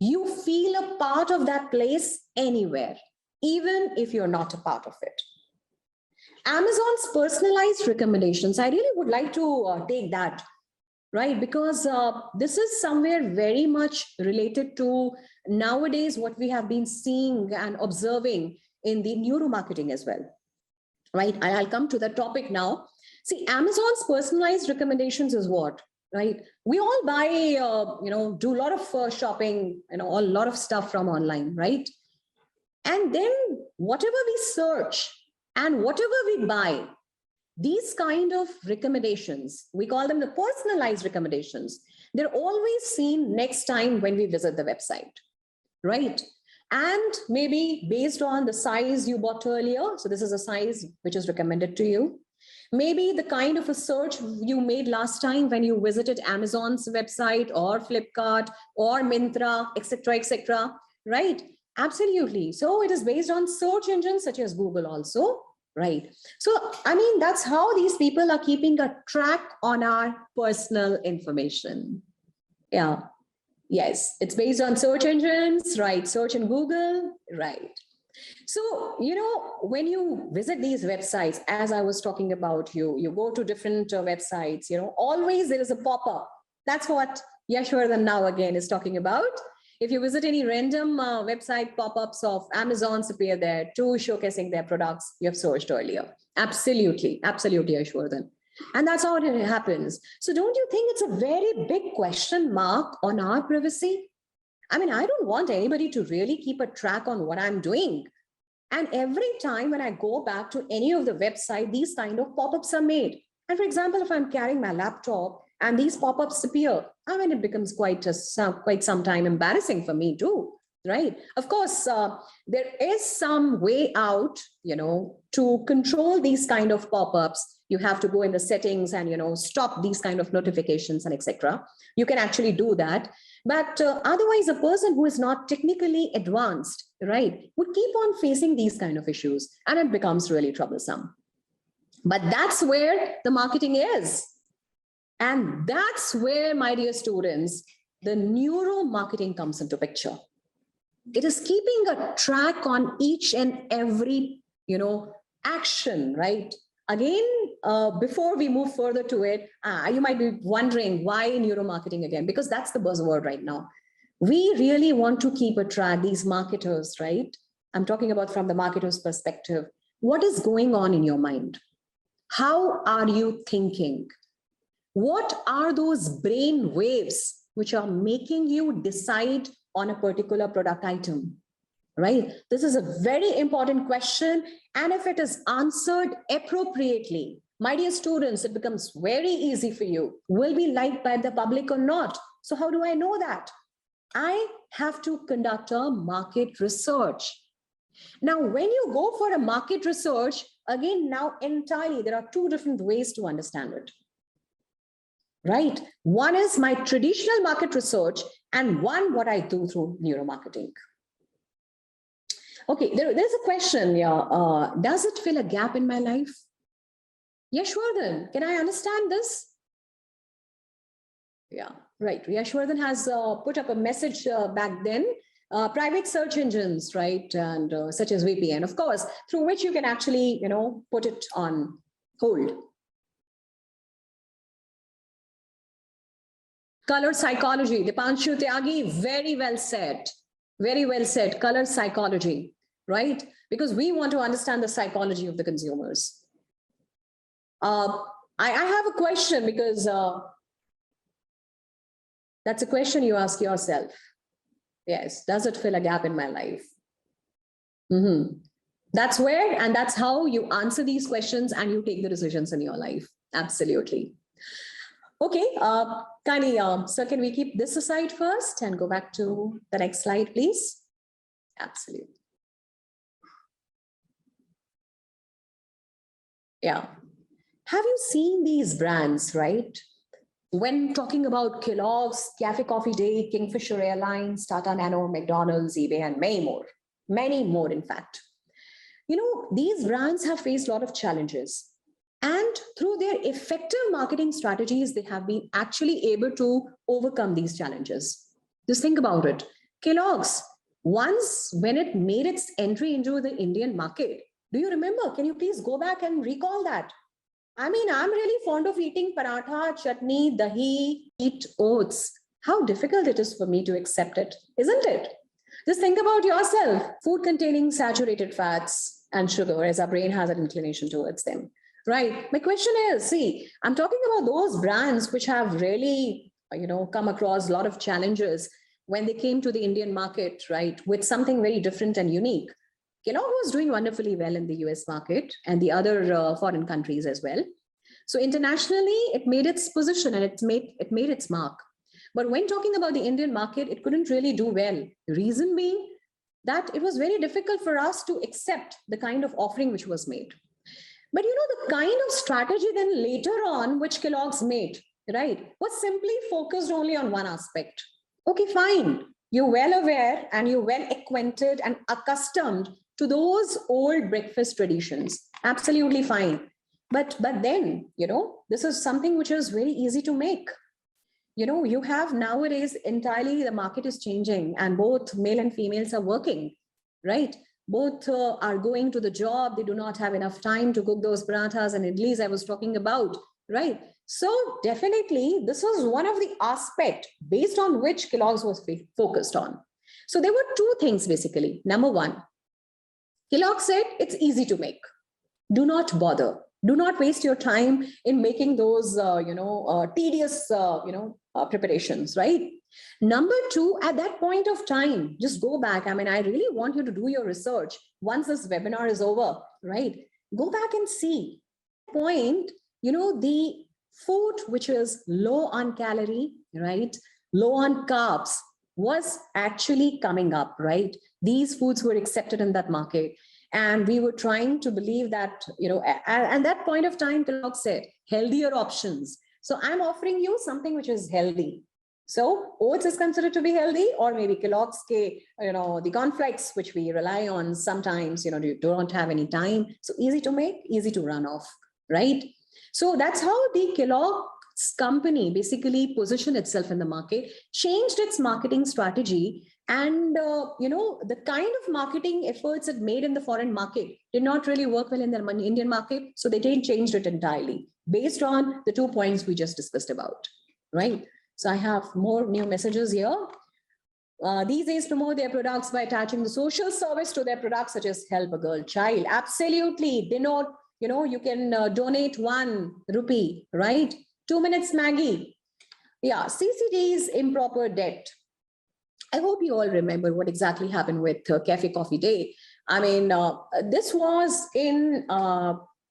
You feel a part of that place anywhere, even if you're not a part of it. Amazon's personalized recommendations, I really would like to take that. Right, because this is somewhere very much related to nowadays what we have been seeing and observing in the neuromarketing as well. Right, I'll come to the topic now. See, Amazon's personalized recommendations is what, right? We all buy, do a lot of shopping, a lot of stuff from online, right? And then whatever we search and whatever we buy, these kind of recommendations, we call them the personalized recommendations. They're always seen next time when we visit the website, right? And maybe based on the size you bought earlier. So this is a size which is recommended to you. Maybe the kind of a search you made last time when you visited Amazon's website or Flipkart or Myntra, etc., right? Absolutely. So it is based on search engines such as Google also. Right. So, that's how these people are keeping a track on our personal information. Yeah. Yes. It's based on search engines, right? Search in Google, right? So, when you visit these websites, as I was talking about, you go to different websites, always there is a pop-up. That's what Yashwardhan now again is talking about. If you visit any random website, pop-ups of Amazon's appear there too, showcasing their products you have searched earlier. Absolutely, Yashwardhan. And that's how it happens. So don't you think it's a very big question mark on our privacy? I don't want anybody to really keep a track on what I'm doing. And every time when I go back to any of the website, these kind of pop-ups are made. And for example, if I'm carrying my laptop and these pop-ups appear, it becomes quite some time embarrassing for me too, right? Of course, there is some way out, to control these kind of pop-ups. You have to go in the settings and, stop these kind of notifications and etc. You can actually do that. But otherwise, a person who is not technically advanced, right, would keep on facing these kind of issues, and it becomes really troublesome. But that's where the marketing is. And that's where, my dear students, the neuromarketing comes into picture. It is keeping a track on each and every, action, right? Again, before we move further to it, you might be wondering why neuromarketing again, because that's the buzzword right now. We really want to keep a track, these marketers, right? I'm talking about from the marketer's perspective. What is going on in your mind? How are you thinking? What are those brain waves which are making you decide on a particular product item, right? This is a very important question. And if it is answered appropriately, my dear students, it becomes very easy for you. Will be liked by the public or not? So how do I know that? I have to conduct a market research. Now, when you go for a market research, again, now entirely, there are two different ways to understand it. Right? One is my traditional market research and one what I do through neuromarketing. Okay, there's a question here. Does it fill a gap in my life? Yashwardhan, can I understand this? Yeah, right. Yashwardhan has put up a message back then. Private search engines, right? And such as VPN, of course, through which you can actually, put it on hold. Color psychology, Dipanshu Tyagi, very well said. Very well said, color psychology, right? Because we want to understand the psychology of the consumers. I have a question because that's a question you ask yourself. Yes, does it fill a gap in my life? That's where, and that's how you answer these questions and you take the decisions in your life. Absolutely. Okay, kindly, sir, can we keep this aside first and go back to the next slide, please? Absolutely. Yeah. Have you seen these brands, right? When talking about Kellogg's, Cafe Coffee Day, Kingfisher Airlines, Tata Nano, McDonald's, eBay, and many more, in fact. These brands have faced a lot of challenges. And through their effective marketing strategies, they have been actually able to overcome these challenges. Just think about it. Kellogg's, once when it made its entry into the Indian market, do you remember? Can you please go back and recall that? I mean, I'm really fond of eating paratha, chutney, dahi, eat oats. How difficult it is for me to accept it, isn't it? Just think about yourself. Food containing saturated fats and sugar, as our brain has an inclination towards them. Right. My question is, see, I'm talking about those brands which have really, come across a lot of challenges when they came to the Indian market, right, with something very different and unique. Kellogg was doing wonderfully well in the US market and the other foreign countries as well. So internationally, it made its position and it made its mark. But when talking about the Indian market, it couldn't really do well. The reason being that it was very difficult for us to accept the kind of offering which was made. But the kind of strategy then later on, which Kellogg's made, right, was simply focused only on one aspect. Okay, fine. You're well aware and you're well acquainted and accustomed to those old breakfast traditions. Absolutely fine. But then, this is something which is very easy to make. You have nowadays entirely the market is changing and both male and females are working, right? Both are going to the job. They do not have enough time to cook those parathas and idlis I was talking about, right? So definitely, this was one of the aspects based on which Kellogg's was focused on. So there were two things basically. Number one, Kellogg said it's easy to make. Do not bother. Do not waste your time in making those, tedious, preparations, right? Number two, at that point of time, just go back. I mean, I really want you to do your research once this webinar is over, right? Go back and see. Point, the food which is low on calorie, right? Low on carbs was actually coming up, right? These foods were accepted in that market. And we were trying to believe that, at that point of time, Kellogg said, healthier options. So I'm offering you something which is healthy. So oats is considered to be healthy, or maybe Kellogg's, the cornflakes, which we rely on sometimes, you don't have any time. So easy to make, easy to run off, right? So that's how the Kellogg company basically positioned itself in the market, changed its marketing strategy, and the kind of marketing efforts it made in the foreign market did not really work well in the Indian market. So they changed it entirely based on the 2 points we just discussed about, right? So I have more new messages here. These days promote their products by attaching the social service to their products, such as help a girl child. Absolutely. Denote, you can donate 1 rupee, right? 2 minutes Maggie. Yeah, CCD's improper debt. I hope you all remember what exactly happened with Cafe Coffee Day. I mean, this was in,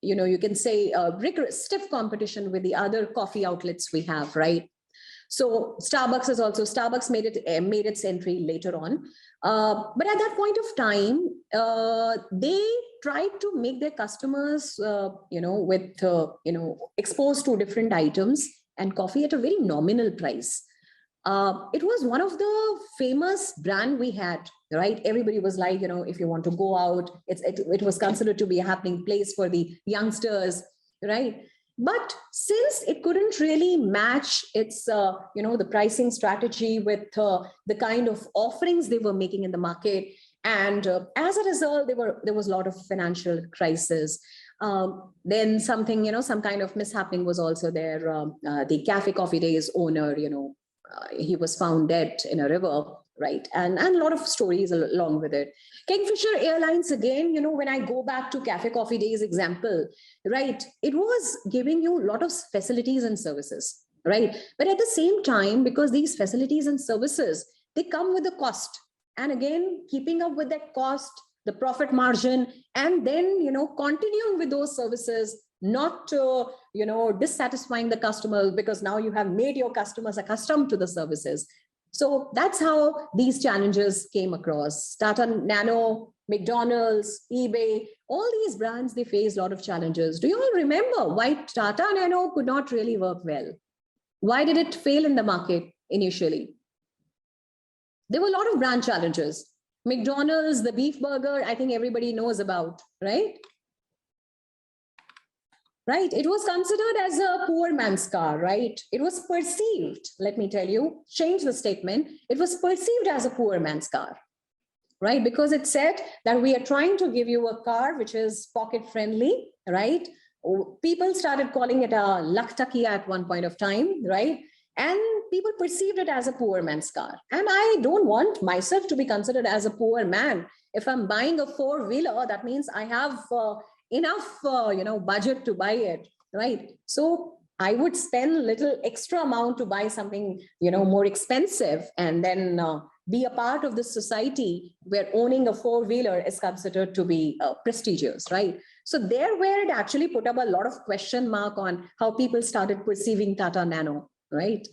you can say rigorous, stiff competition with the other coffee outlets we have, right? So Starbucks made its entry later on. But at that point of time, they tried to make their customers, exposed to different items and coffee at a very nominal price. It was one of the famous brand we had, right? Everybody was like, if you want to go out, it was considered to be a happening place for the youngsters, right? But since it couldn't really match its, the pricing strategy with the kind of offerings they were making in the market, and as a result, there was a lot of financial crisis. Then something, some kind of mishappening was also there. The Cafe Coffee Day's owner, he was found dead in a river, right? And a lot of stories along with it. Kingfisher Airlines, again, when I go back to Cafe Coffee Day's example, right, it was giving you a lot of facilities and services, right? But at the same time, because these facilities and services, they come with a cost. And again, keeping up with that cost, the profit margin, and then, continuing with those services, not dissatisfying the customer, because now you have made your customers accustomed to the services. So that's how these challenges came across. Tata Nano, McDonald's, eBay, all these brands, they faced a lot of challenges. Do you all remember why Tata Nano could not really work well? Why did it fail in the market initially? There were a lot of brand challenges. McDonald's, the beef burger, I think everybody knows about, right? Right, it was considered as a poor man's car, right? It was perceived, let me tell you, change the statement. It was perceived as a poor man's car, right? Because it said that we are trying to give you a car which is pocket friendly, right? People started calling it a Lakhtakia at one point of time, right? And people perceived it as a poor man's car. And I don't want myself to be considered as a poor man. If I'm buying a four-wheeler, that means I have enough budget to buy it, right? So I would spend a little extra amount to buy something more expensive, and then be a part of the society where owning a four-wheeler is considered to be prestigious, right? So where it actually put up a lot of question mark on how people started perceiving Tata Nano, right?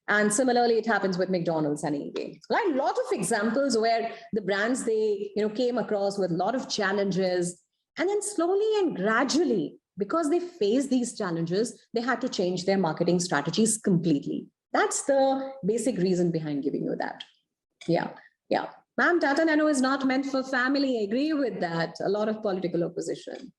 And similarly, it happens with McDonald's and eBay. Like a lot of examples where the brands, they came across with a lot of challenges. And then slowly and gradually, because they faced these challenges, they had to change their marketing strategies completely. That's the basic reason behind giving you that. Yeah. Ma'am, Tata Nano is not meant for family. I agree with that. A lot of political opposition.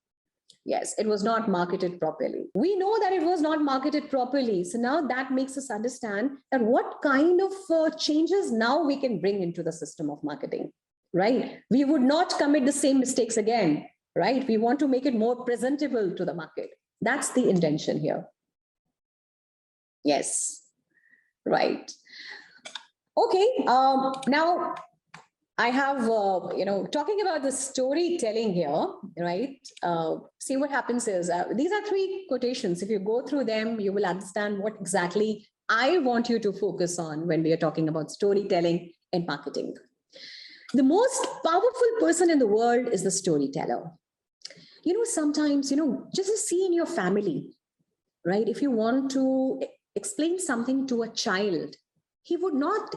Yes, it was not marketed properly. We know that it was not marketed properly. So now that makes us understand that what kind of changes now we can bring into the system of marketing, right? We would not commit the same mistakes again. Right? We want to make it more presentable to the market. That's the intention here. Yes, right. Okay, now I have, talking about the storytelling here, right? See what happens is, these are 3 quotations. If you go through them, you will understand what exactly I want you to focus on when we are talking about storytelling and marketing. The most powerful person in the world is the storyteller. Sometimes, just see in your family, right? If you want to explain something to a child, he would not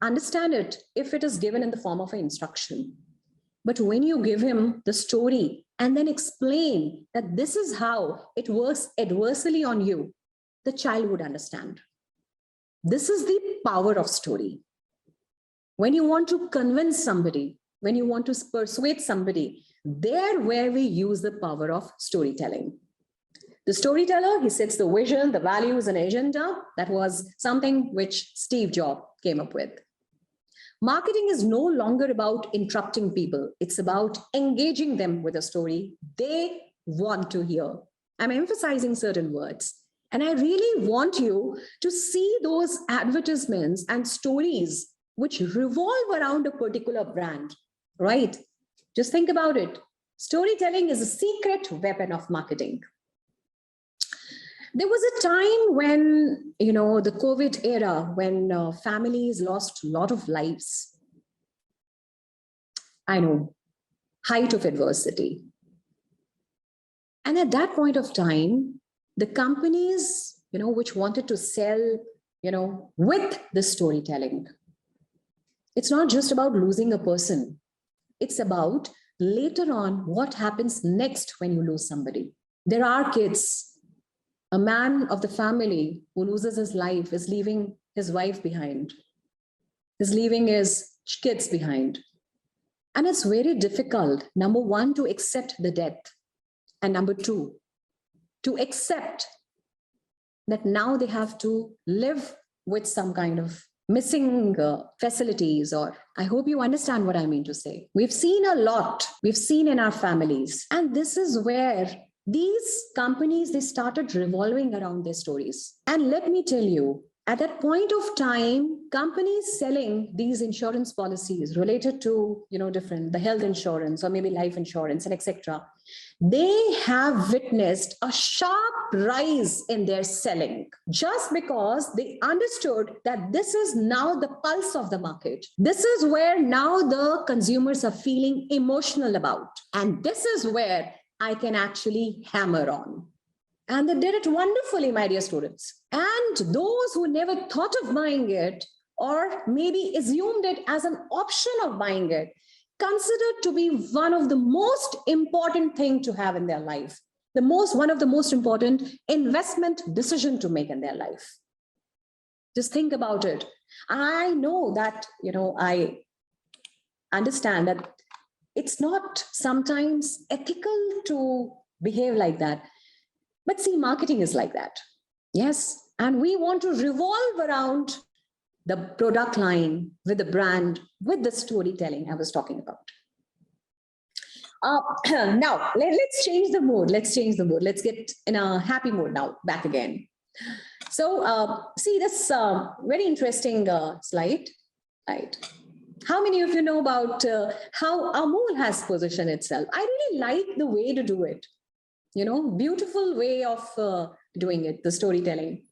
understand it if it is given in the form of an instruction. But when you give him the story and then explain that this is how it works adversely on you, the child would understand. This is the power of story. When you want to convince somebody, when you want to persuade somebody, there where we use the power of storytelling. The storyteller, he sets the vision, the values, and agenda. That was something which Steve Jobs came up with. Marketing is no longer about interrupting people. It's about engaging them with a story they want to hear. I'm emphasizing certain words. And I really want you to see those advertisements and stories which revolve around a particular brand, right? Just think about it. Storytelling is a secret weapon of marketing. There was a time when, the COVID era, when families lost a lot of lives. I know, height of adversity. And at that point of time, the companies, which wanted to sell, with the storytelling. It's not just about losing a person. It's about later on what happens next when you lose somebody. There are kids. A man of the family who loses his life is leaving his wife behind, is leaving his kids behind. And it's very difficult, number one, to accept the death. And number two, to accept that now they have to live with some kind of missing facilities, or I hope you understand what I mean to say. We've seen a lot, we've seen in our families, and this is where these companies, they started revolving around their stories. And let me tell you, at that point of time, companies selling these insurance policies related to, the health insurance or maybe life insurance and etc., they have witnessed a sharp rise in their selling just because they understood that this is now the pulse of the market. This is where now the consumers are feeling emotional about. And this is where I can actually hammer on. And they did it wonderfully, my dear students. And those who never thought of buying it or maybe assumed it as an option of buying it, considered to be one of the most important things to have in their life, one of the most important investment decision to make in their life. Just think about it. I know that, I understand that it's not sometimes ethical to behave like that. But see, marketing is like that. Yes. And we want to revolve around the product line with the brand, with the storytelling I was talking about. Now, let's change the mood. Let's get in a happy mood now, back again. So see this very interesting slide, right? How many of you know about how Amul has positioned itself? I really like the way to do it. Beautiful way of doing it, the storytelling.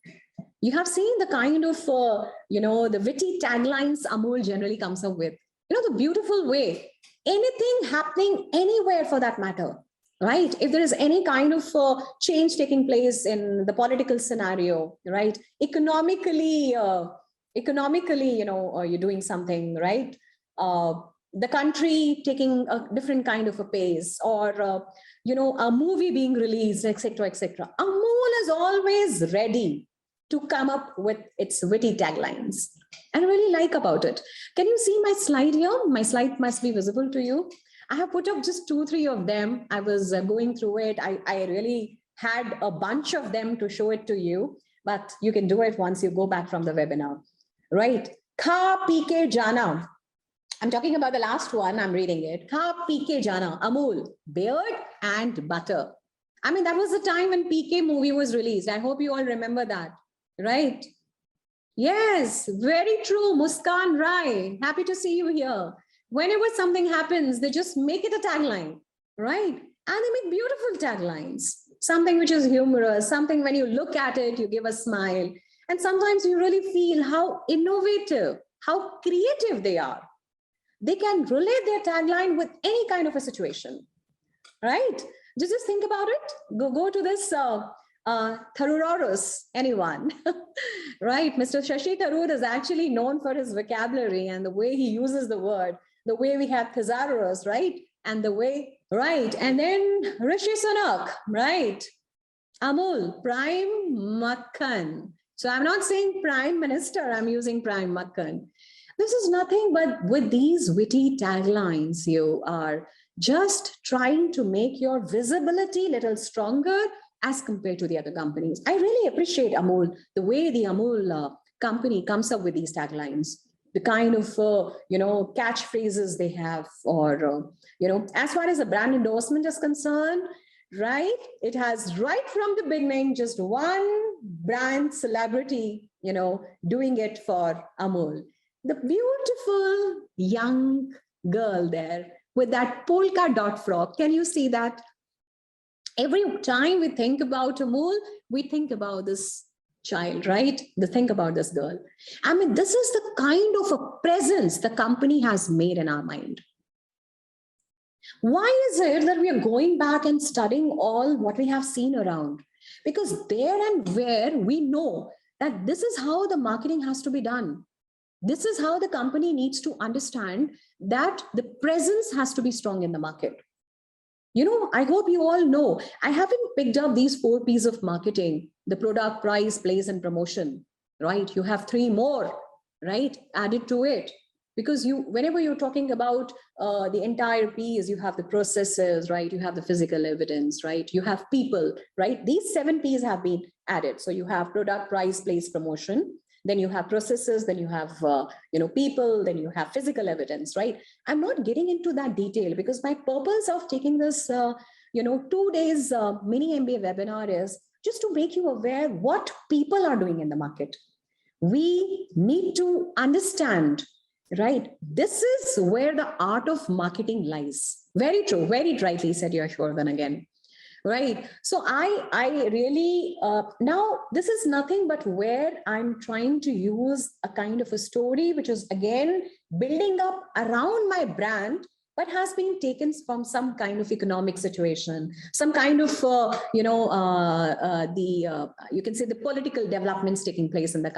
You have seen the kind of, the witty taglines Amul generally comes up with. The beautiful way, anything happening anywhere for that matter, right? If there is any kind of change taking place in the political scenario, right? Economically, you're doing something, right? The country taking a different kind of a pace, or a movie being released, etc., etc. Amul is always ready to come up with its witty taglines, and I really like about it. Can you see my slide here? My slide must be visible to you. I have put up just 2-3 of them. I was going through it. I really had a bunch of them to show it to you, but you can do it once you go back from the webinar, right? Kha pike jana. I'm talking about the last one. I'm reading it. Kha pike jana. Amul, beard and butter. I mean, that was the time when PK movie was released. I hope you all remember that, right? Yes, very true. Muskan Rai, happy to see you here. Whenever something happens, they just make it a tagline, right? And they make beautiful taglines. Something which is humorous, something when you look at it, you give a smile. And sometimes you really feel how innovative, how creative they are. They can relate their tagline with any kind of a situation, right? Just think about it. Go to this Tharuroros, anyone, right? Mr. Shashi Tharoor is actually known for his vocabulary and the way he uses the word, the way we have Thesaurus, right? And the way, right? And then Rishi Sunak, right? Amul, Prime Makhan. So I'm not saying Prime Minister, I'm using Prime Makhan. This is nothing but with these witty taglines, you are just trying to make your visibility a little stronger as compared to the other companies. I really appreciate Amul, the way the Amul company comes up with these taglines, the kind of, catchphrases they have, or, as far as the brand endorsement is concerned, right? It has right from the beginning, just one brand celebrity, doing it for Amul. The beautiful young girl there with that polka dot frock. Can you see that? Every time we think about Amul, we think about this child, right? We think about this girl. I mean, this is the kind of a presence the company has made in our mind. Why is it that we are going back and studying all what we have seen around? Because there and where we know that this is how the marketing has to be done. This is how the company needs to understand that the presence has to be strong in the market. I hope you all know, I haven't picked up these 4 P's of marketing: the product, price, place, and promotion, right? You have 3 more, right, added to it. Because whenever you're talking about the entire P's, you have the processes, right? You have the physical evidence, right? You have people, right? These 7 P's have been added. So you have product, price, place, promotion. Then you have processes, then you have, people, then you have physical evidence, right? I'm not getting into that detail because my purpose of taking this, 2 days mini MBA webinar is just to make you aware what people are doing in the market. We need to understand, right? This is where the art of marketing lies. Very true, very rightly said, Yashwardhan again. Right. So I really, now this is nothing but where I'm trying to use a kind of a story, which is again, building up around my brand, but has been taken from some kind of economic situation, some kind of, you can say the political developments taking place in the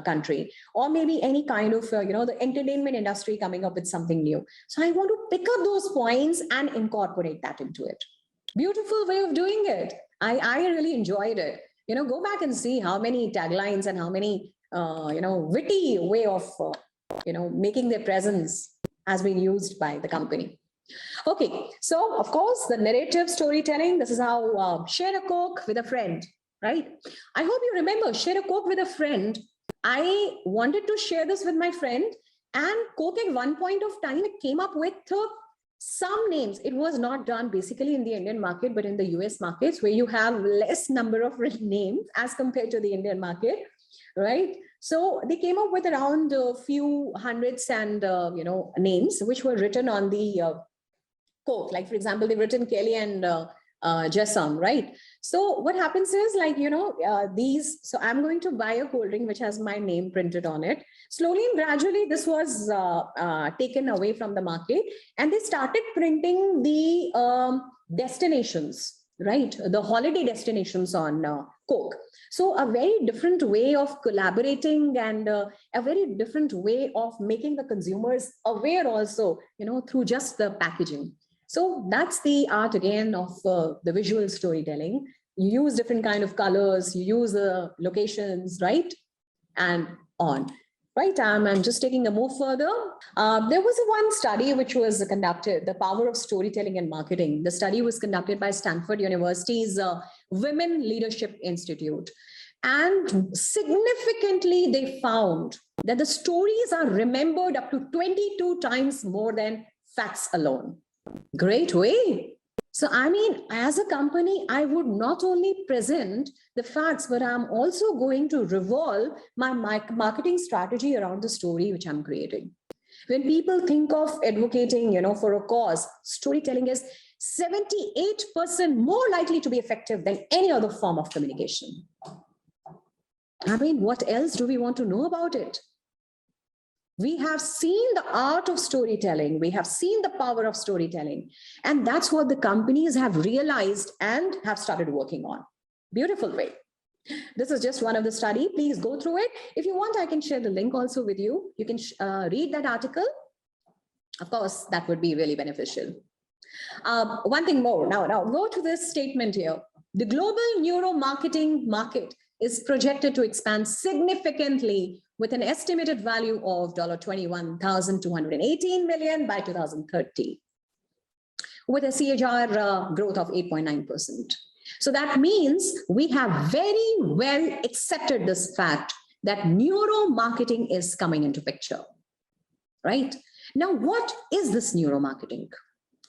country, or maybe any kind of, the entertainment industry coming up with something new. So I want to pick up those points and incorporate that into it. Beautiful way of doing it. I really enjoyed it. Go back and see how many taglines and how many, witty way of, making their presence has been used by the company. Okay, so of course, the narrative storytelling, this is how share a Coke with a friend, right? I hope you remember share a Coke with a friend. I wanted to share this with my friend, and Coke at one point of time, it came up with some names. It was not done basically in the Indian market, but in the US markets where you have less number of names as compared to the Indian market, right? So they came up with around a few hundreds and, names which were written on the Coke. Like, for example, they've written Kelly and Jessam, right? So what happens is so I'm going to buy a cold drink which has my name printed on it. Slowly and gradually, this was taken away from the market, and they started printing the destinations, right? The holiday destinations on Coke. So a very different way of collaborating, and a very different way of making the consumers aware also, through just the packaging. So that's the art again of the visual storytelling. You use different kind of colors, you use the locations, right? And on. Right, I'm just taking a move further. There was one study which was conducted, the power of storytelling and marketing. The study was conducted by Stanford University's Women Leadership Institute. And significantly, they found that the stories are remembered up to 22 times more than facts alone. Great way. So, I mean, as a company, I would not only present the facts, but I'm also going to revolve my marketing strategy around the story which I'm creating. When people think of advocating, for a cause, storytelling is 78% more likely to be effective than any other form of communication. I mean, what else do we want to know about it? We have seen the art of storytelling. We have seen the power of storytelling. And that's what the companies have realized and have started working on. Beautiful way. This is just one of the study. Please go through it. If you want, I can share the link also with you. You can read that article. Of course, that would be really beneficial. One thing more. Now go to this statement here. The global neuromarketing market is projected to expand significantly with an estimated value of $21,218 million by 2030, with a CAGR growth of 8.9%. So that means we have very well accepted this fact that neuromarketing is coming into picture, right? Now, what is this neuromarketing?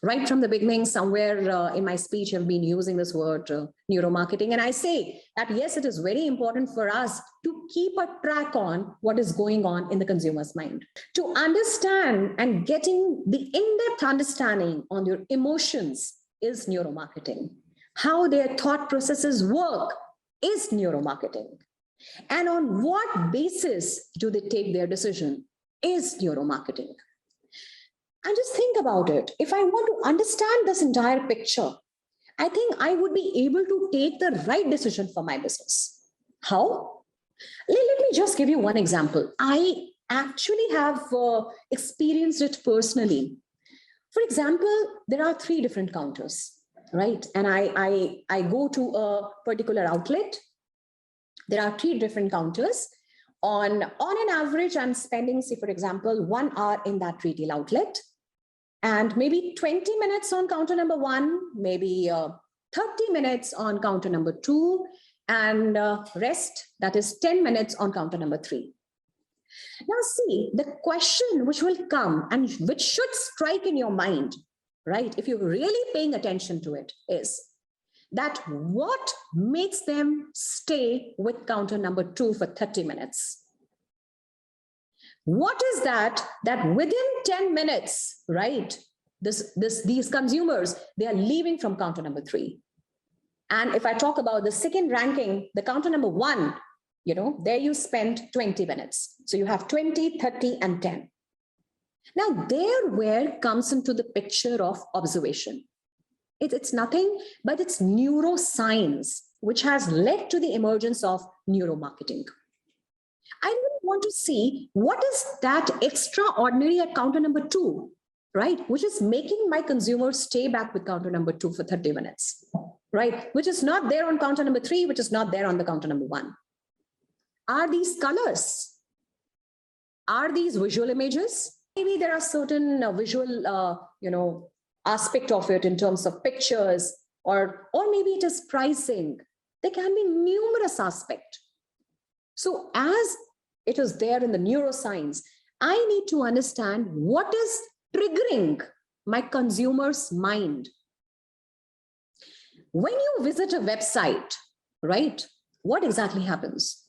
Right from the beginning, somewhere in my speech, I've been using this word neuromarketing. And I say that, yes, it is very important for us to keep a track on what is going on in the consumer's mind. To understand and getting the in-depth understanding on your emotions is neuromarketing. How their thought processes work is neuromarketing. And on what basis do they take their decision is neuromarketing. And just think about it. If I want to understand this entire picture, I think I would be able to take the right decision for my business. How? Let me just give you one example. I actually have experienced it personally. For example, there are 3 different counters, right? And I go to a particular outlet. There are 3 different counters. On an average, I'm spending, say, for example, 1 hour in that retail outlet. And maybe 20 minutes on counter number 1, maybe 30 minutes on counter number 2, and rest, that is 10 minutes on counter number 3. Now see, the question which will come and which should strike in your mind, right, if you're really paying attention to it, is that what makes them stay with counter number 2 for 30 minutes? What is that within 10 minutes, right, these consumers, they are leaving from counter number 3. And if I talk about the second ranking, the counter number 1, there you spend 20 minutes. So you have 20, 30, and 10. Now there where comes into the picture of observation. It's nothing but it's neuroscience, which has led to the emergence of neuromarketing. I really want to see what is that extraordinary at counter number 2, right? Which is making my consumers stay back with counter number 2 for 30 minutes, right? Which is not there on counter number 3, which is not there on the counter number 1. Are these colors? Are these visual images? Maybe there are certain visual, aspect of it in terms of pictures, or maybe it is pricing. There can be numerous aspects. So as it is there in the neuroscience, I need to understand what is triggering my consumer's mind. When you visit a website, right, what exactly happens?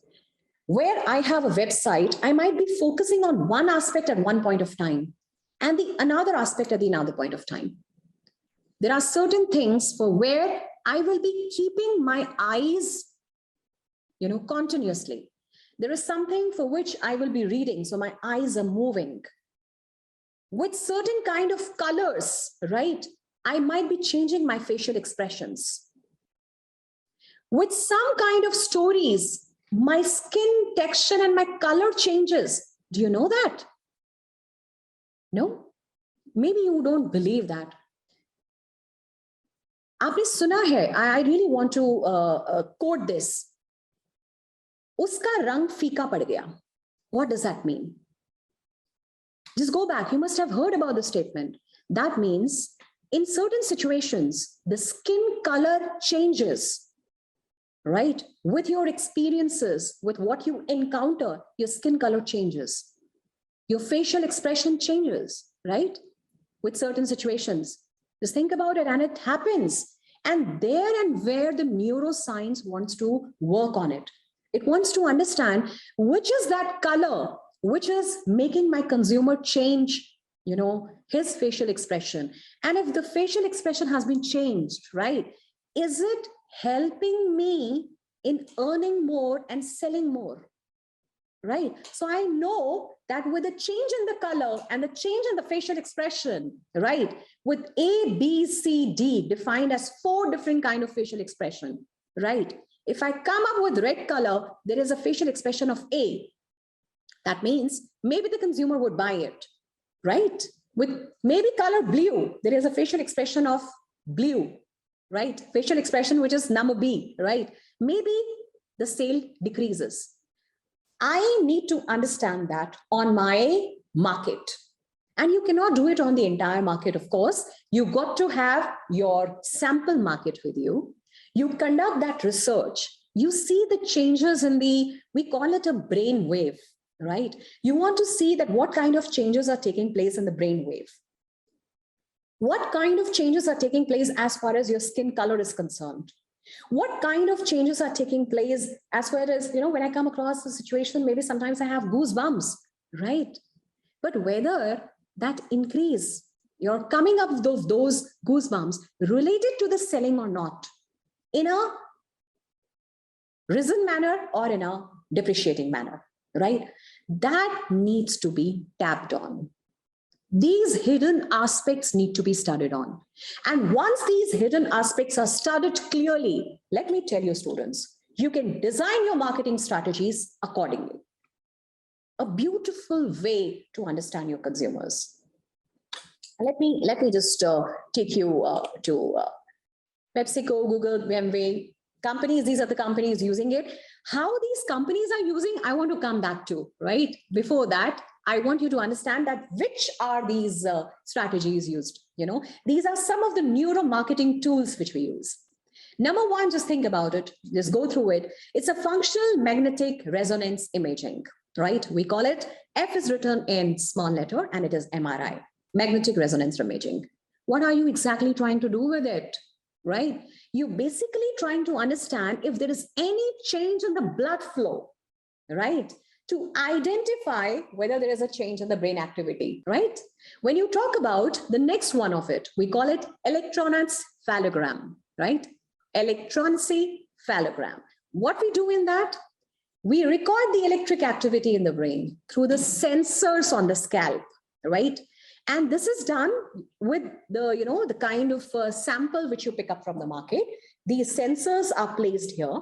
Where I have a website, I might be focusing on one aspect at one point of time and the another aspect at the another point of time. There are certain things for where I will be keeping my eyes, continuously. There is something for which I will be reading, so my eyes are moving. With certain kind of colors, right, I might be changing my facial expressions. With some kind of stories, my skin texture and my color changes. Do you know that? No? Maybe you don't believe that. आपने सुना है, I really want to quote this. उसका रंग फीका पड़ गया. What does that mean? Just go back. You must have heard about the statement. That means in certain situations, the skin color changes, right? With your experiences, with what you encounter, your skin color changes. Your facial expression changes, right? With certain situations. Just think about it, and it happens. And there and where the neuroscience wants to work on it. It wants to understand which is that color, which is making my consumer change, his facial expression. And if the facial expression has been changed, right, is it helping me in earning more and selling more? Right. So I know that with a change in the color and the change in the facial expression, right, with A, B, C, D defined as 4 different kinds of facial expression, right? If I come up with red color, there is a facial expression of A. That means maybe the consumer would buy it, right? With maybe color blue, there is a facial expression of blue, right? Facial expression, which is number B, right? Maybe the sale decreases. I need to understand that on my market. And you cannot do it on the entire market, of course. You got to have your sample market with you. You conduct that research. You see the changes in we call it a brain wave, right? You want to see that what kind of changes are taking place in the brain wave. What kind of changes are taking place as far as your skin color is concerned? What kind of changes are taking place as far as, when I come across a situation, maybe sometimes I have goosebumps, right? But whether that increase, you're coming up with those goosebumps related to the selling or not, in a risen manner or in a depreciating manner, right? That needs to be tapped on. These hidden aspects need to be studied on. And once these hidden aspects are studied clearly, let me tell you, students, you can design your marketing strategies accordingly. A beautiful way to understand your consumers. Let me just take you to PepsiCo, Google, BMW companies. These are the companies using it. How these companies are using, I want to come back to, right? Before that, I want you to understand that which are these strategies used. These are some of the neuromarketing tools which we use. Number one, just think about it. Just go through it. It's a functional magnetic resonance imaging, right? We call it, F is written in small letter and it is MRI, magnetic resonance imaging. What are you exactly trying to do with it, right? You're basically trying to understand if there is any change in the blood flow, right? To identify whether there is a change in the brain activity, right? When you talk about the next one of it, we call it electroencephalogram, right? Electroencephalogram. What we do in that, we record the electric activity in the brain through the sensors on the scalp, right? And this is done with the kind of sample which you pick up from the market. These sensors are placed here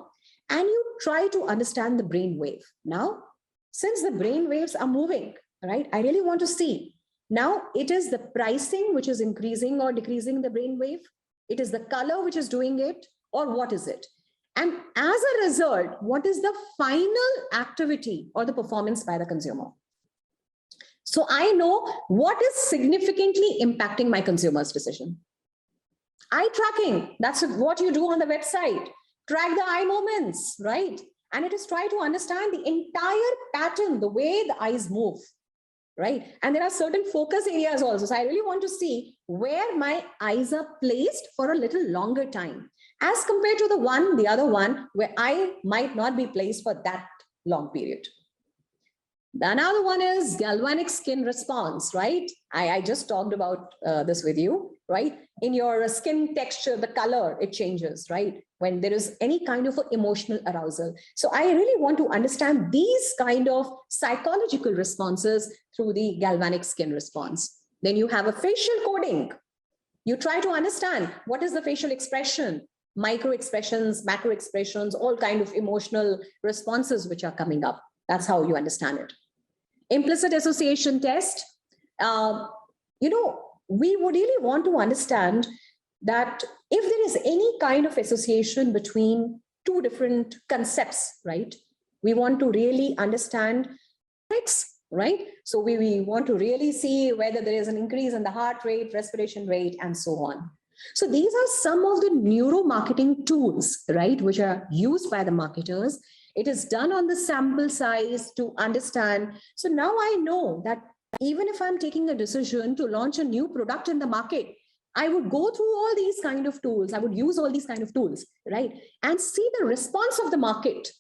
and you try to understand the brain wave. Now, since the brain waves are moving, right, I really want to see. Now, it is the pricing which is increasing or decreasing the brain wave. It is the color which is doing it, or what is it? And as a result, what is the final activity or the performance by the consumer? So I know what is significantly impacting my consumer's decision. Eye tracking, that's what you do on the website. Track the eye movements, right? And it is try to understand the entire pattern, the way the eyes move, right? And there are certain focus areas also. So I really want to see where my eyes are placed for a little longer time as compared to the other one where I might not be placed for that long period. The another one is galvanic skin response, right? I just talked about this with you, right? In your skin texture, the color, it changes, right? When there is any kind of emotional arousal. So I really want to understand these kind of psychological responses through the galvanic skin response. Then you have a facial coding. You try to understand what is the facial expression, micro expressions, macro expressions, all kind of emotional responses which are coming up. That's how you understand it. Implicit association test. We would really want to understand that if there is any kind of association between two different concepts, right? We want to really understand it's right. So we want to really see whether there is an increase in the heart rate, respiration rate, and so on. So these are some of the neuromarketing tools, right, which are used by the marketers. It is done on the sample size to understand. So now I know that even if I'm taking a decision to launch a new product in the market, I would go through all these kind of tools. I would use all these kind of tools, right? And see the response of the market,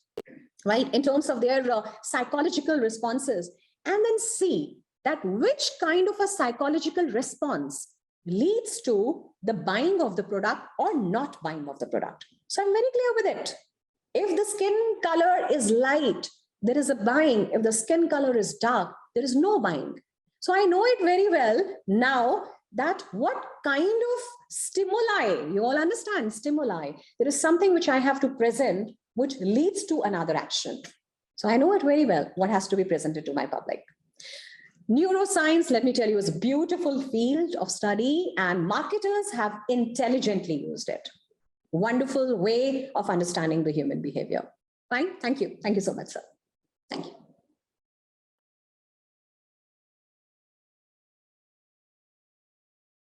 right? In terms of their psychological responses, and then see that which kind of a psychological response leads to the buying of the product or not buying of the product. So I'm very clear with it. If the skin color is light, there is a buying. If the skin color is dark, there is no buying. So I know it very well now that what kind of stimuli, you all understand stimuli, there is something which I have to present which leads to another action. So I know it very well what has to be presented to my public. Neuroscience, let me tell you, is a beautiful field of study and marketers have intelligently used it. Wonderful way of understanding the human behavior. Fine. Thank you. Thank you so much, sir. Thank you.